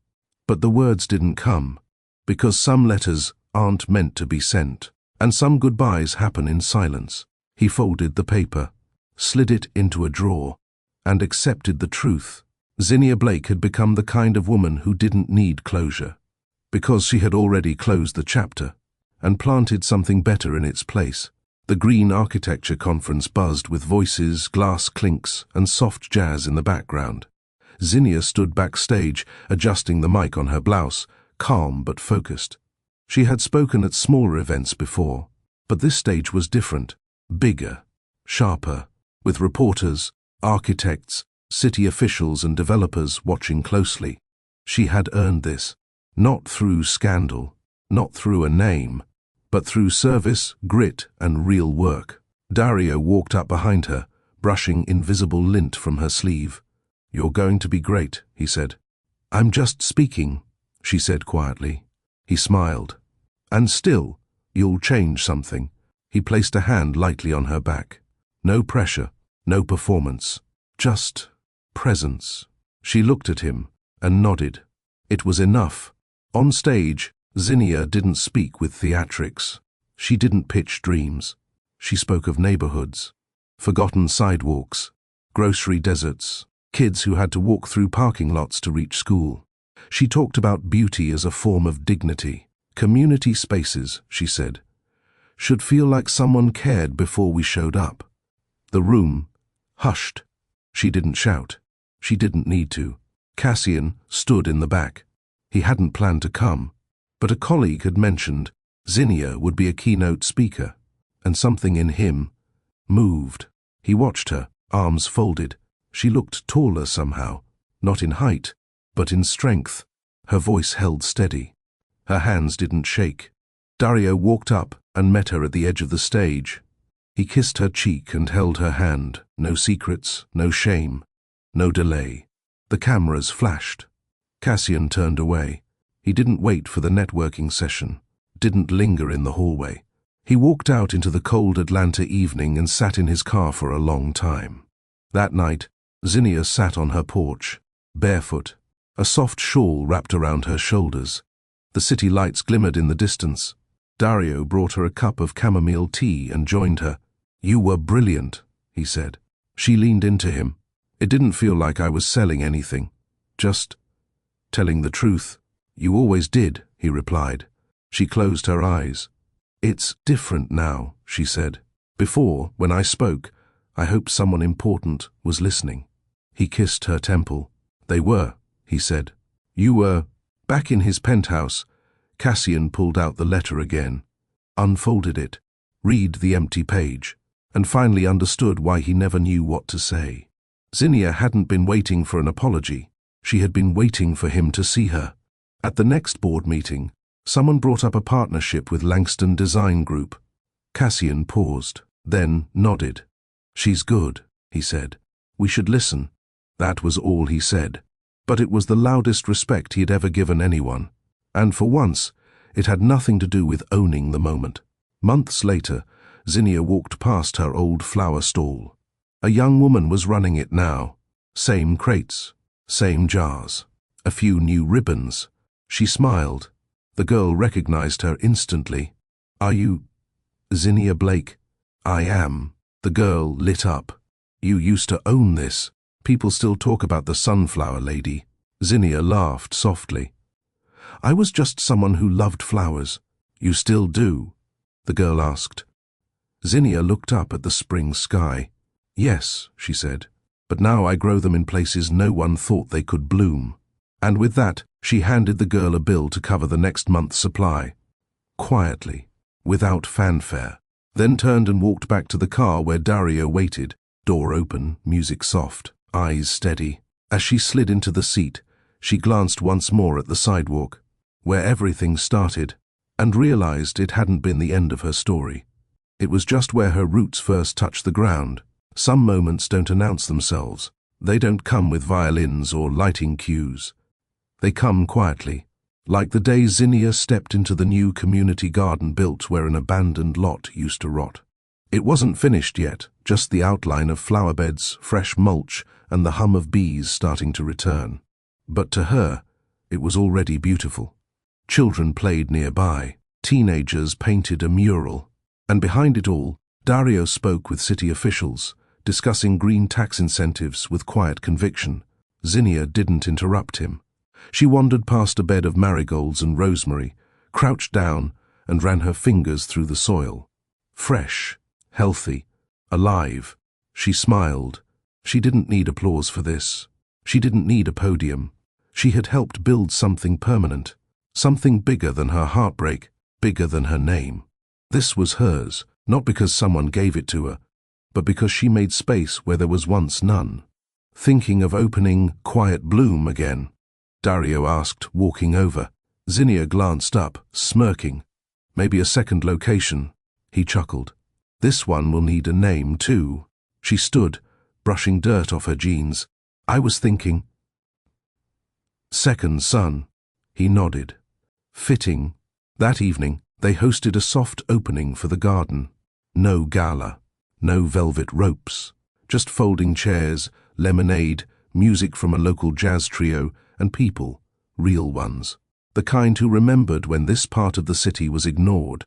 But the words didn't come, because some letters aren't meant to be sent, and some goodbyes happen in silence. He folded the paper, slid it into a drawer, and accepted the truth. Zinnia Blake had become the kind of woman who didn't need closure, because she had already closed the chapter and planted something better in its place. The Green Architecture Conference buzzed with voices, glass clinks, and soft jazz in the background. Zinnia stood backstage, adjusting the mic on her blouse, calm but focused. She had spoken at smaller events before, but this stage was different, bigger, sharper, with reporters, architects, city officials and developers watching closely. She had earned this, not through scandal, not through a name, but through service, grit, and real work. Dario walked up behind her, brushing invisible lint from her sleeve. "You're going to be great," he said. "I'm just speaking," she said quietly. He smiled. "And still, you'll change something." He placed a hand lightly on her back. No pressure, no performance, just presence. She looked at him and nodded. It was enough. On stage, Zinnia didn't speak with theatrics. She didn't pitch dreams. She spoke of neighborhoods, forgotten sidewalks, grocery deserts, kids who had to walk through parking lots to reach school. She talked about beauty as a form of dignity. Community spaces, she said, should feel like someone cared before we showed up. The room hushed. She didn't shout. She didn't need to. Cassian stood in the back. He hadn't planned to come, but a colleague had mentioned Zinnia would be a keynote speaker, and something in him moved. He watched her, arms folded. She looked taller somehow, not in height, but in strength. Her voice held steady. Her hands didn't shake. Dario walked up and met her at the edge of the stage. He kissed her cheek and held her hand. No secrets, no shame, no delay. The cameras flashed. Cassian turned away. He didn't wait for the networking session, didn't linger in the hallway. He walked out into the cold Atlanta evening and sat in his car for a long time. That night, Zinnia sat on her porch, barefoot, a soft shawl wrapped around her shoulders. The city lights glimmered in the distance. Dario brought her a cup of chamomile tea and joined her. "You were brilliant," he said. She leaned into him. "It didn't feel like I was selling anything, just telling the truth." "You always did," he replied. She closed her eyes. "It's different now," she said. "Before, when I spoke, I hoped someone important was listening." He kissed her temple. "They were. he said. You were back in his penthouse. Cassian pulled out the letter again, unfolded it, read the empty page, and finally understood why he never knew what to say. Zinnia hadn't been waiting for an apology. She had been waiting for him to see her. At the next board meeting, someone brought up a partnership with Langston Design Group. Cassian paused, then nodded. She's good, he said. We should listen. That was all he said. But it was the loudest respect he had ever given anyone. And for once, it had nothing to do with owning the moment. Months later, Zinnia walked past her old flower stall. A young woman was running it now. Same crates, same jars, a few new ribbons. She smiled. The girl recognized her instantly. Are you Zinnia Blake? I am. The girl lit up. You used to own this. People still talk about the sunflower lady. Zinnia laughed softly. I was just someone who loved flowers. You still do? The girl asked. Zinnia looked up at the spring sky. Yes, she said, but now I grow them in places no one thought they could bloom. And with that, she handed the girl a bill to cover the next month's supply. Quietly, without fanfare, then turned and walked back to the car where Dario waited, door open, music soft, eyes steady. As she slid into the seat, she glanced once more at the sidewalk, where everything started, and realized it hadn't been the end of her story. It was just where her roots first touched the ground. Some moments don't announce themselves. They don't come with violins or lighting cues. They come quietly, like the day Zinnia stepped into the new community garden built where an abandoned lot used to rot. It wasn't finished yet, just the outline of flower beds, fresh mulch, and the hum of bees starting to return. But to her, it was already beautiful. Children played nearby, teenagers painted a mural, and behind it all, Dario spoke with city officials, discussing green tax incentives with quiet conviction. Zinnia didn't interrupt him. She wandered past a bed of marigolds and rosemary, crouched down, and ran her fingers through the soil. Fresh, healthy, alive. She smiled. She didn't need applause for this. She didn't need a podium. She had helped build something permanent, something bigger than her heartbreak, bigger than her name. This was hers, not because someone gave it to her, but because she made space where there was once none. Thinking of opening Quiet Bloom again? Dario asked, walking over. Zinnia glanced up, smirking. Maybe a second location, he chuckled. This one will need a name too. She stood, brushing dirt off her jeans. I was thinking. Second Son. He nodded. Fitting. That evening, they hosted a soft opening for the garden. No gala, no velvet ropes, just folding chairs, lemonade, music from a local jazz trio, and people, real ones, the kind who remembered when this part of the city was ignored.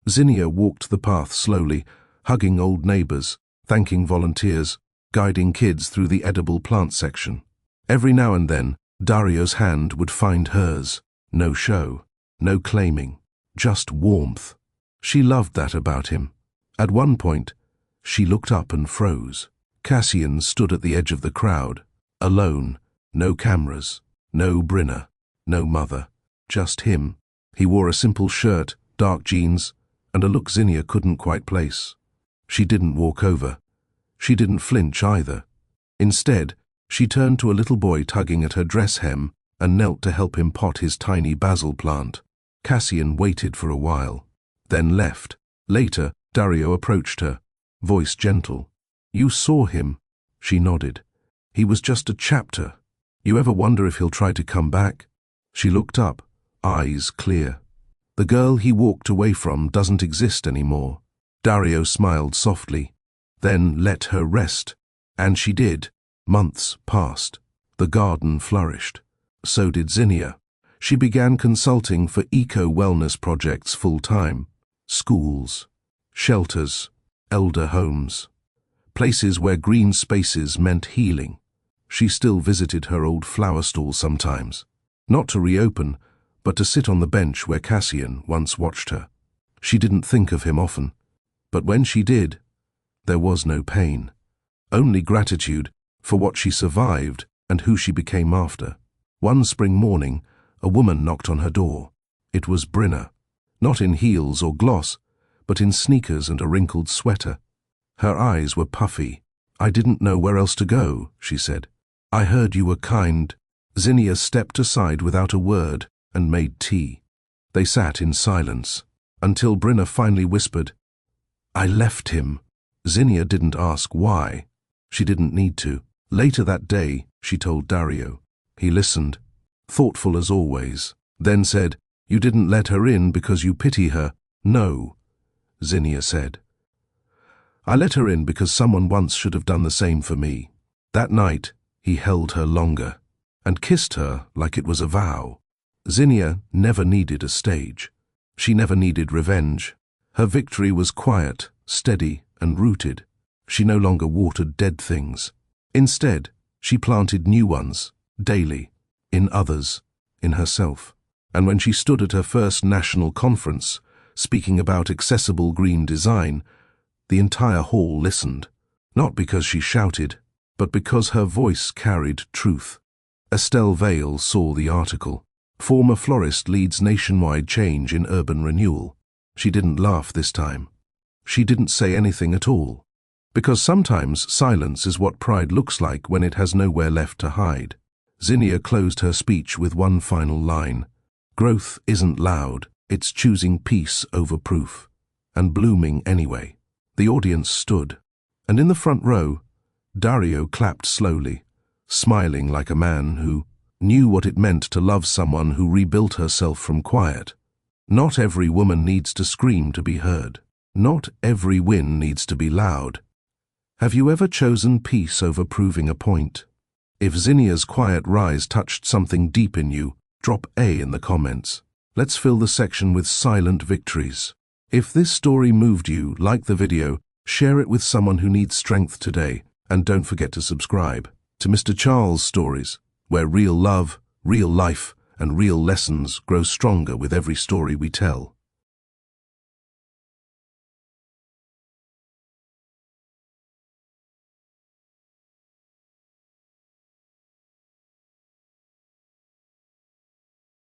Zinnia walked the path slowly, hugging old neighbors, thanking volunteers, guiding kids through the edible plant section. Every now and then, Dario's hand would find hers. No show, no claiming, just warmth. She loved that about him. At one point, she looked up and froze. Cassian stood at the edge of the crowd, alone, no cameras, no Brinner, no mother, just him. He wore a simple shirt, dark jeans, and a look Zinnia couldn't quite place. She didn't walk over. She didn't flinch either. Instead, she turned to a little boy tugging at her dress hem and knelt to help him pot his tiny basil plant. Cassian waited for a while, then left. Later, Dario approached her, voice gentle. You saw him? She nodded. He was just a chapter. You ever wonder if he'll try to come back? She looked up, eyes clear. The girl he walked away from doesn't exist anymore. Dario smiled softly, then let her rest. And she did. Months passed. The garden flourished. So did Zinnia. She began consulting for eco-wellness projects full-time. Schools, shelters, elder homes, places where green spaces meant healing. She still visited her old flower stall sometimes, not to reopen, but to sit on the bench where Cassian once watched her. She didn't think of him often, but when she did, there was no pain, only gratitude for what she survived and who she became after. One spring morning, a woman knocked on her door. It was Brinna, not in heels or gloss, but in sneakers and a wrinkled sweater. Her eyes were puffy. "I didn't know where else to go," she said. "I heard you were kind." Zinnia stepped aside without a word and made tea. They sat in silence, until Brinna finally whispered, "I left him." Zinnia didn't ask why. She didn't need to. Later that day, she told Dario. He listened, thoughtful as always, then said, "You didn't let her in because you pity her." "No," Zinnia said. "I let her in because someone once should have done the same for me." That night, he held her longer and kissed her like it was a vow. Zinnia never needed a stage. She never needed revenge. Her victory was quiet, steady, and rooted. She no longer watered dead things. Instead, she planted new ones, daily, in others, in herself. And when she stood at her first national conference, speaking about accessible green design, the entire hall listened, not because she shouted, but because her voice carried truth. Estelle Vale saw the article. Former florist leads nationwide change in urban renewal. She didn't laugh this time. She didn't say anything at all. Because sometimes silence is what pride looks like when it has nowhere left to hide. Zinnia closed her speech with one final line. "Growth isn't loud, it's choosing peace over proof. And blooming anyway." The audience stood, and in the front row, Dario clapped slowly, smiling like a man who knew what it meant to love someone who rebuilt herself from quiet. Not every woman needs to scream to be heard. Not every win needs to be loud. Have you ever chosen peace over proving a point? If Zinnia's quiet rise touched something deep in you, drop A in the comments. Let's fill the section with silent victories. If this story moved you, like the video, share it with someone who needs strength today, and don't forget to subscribe to Mr. Charles Stories, where real love, real life, and real lessons grow stronger with every story we tell.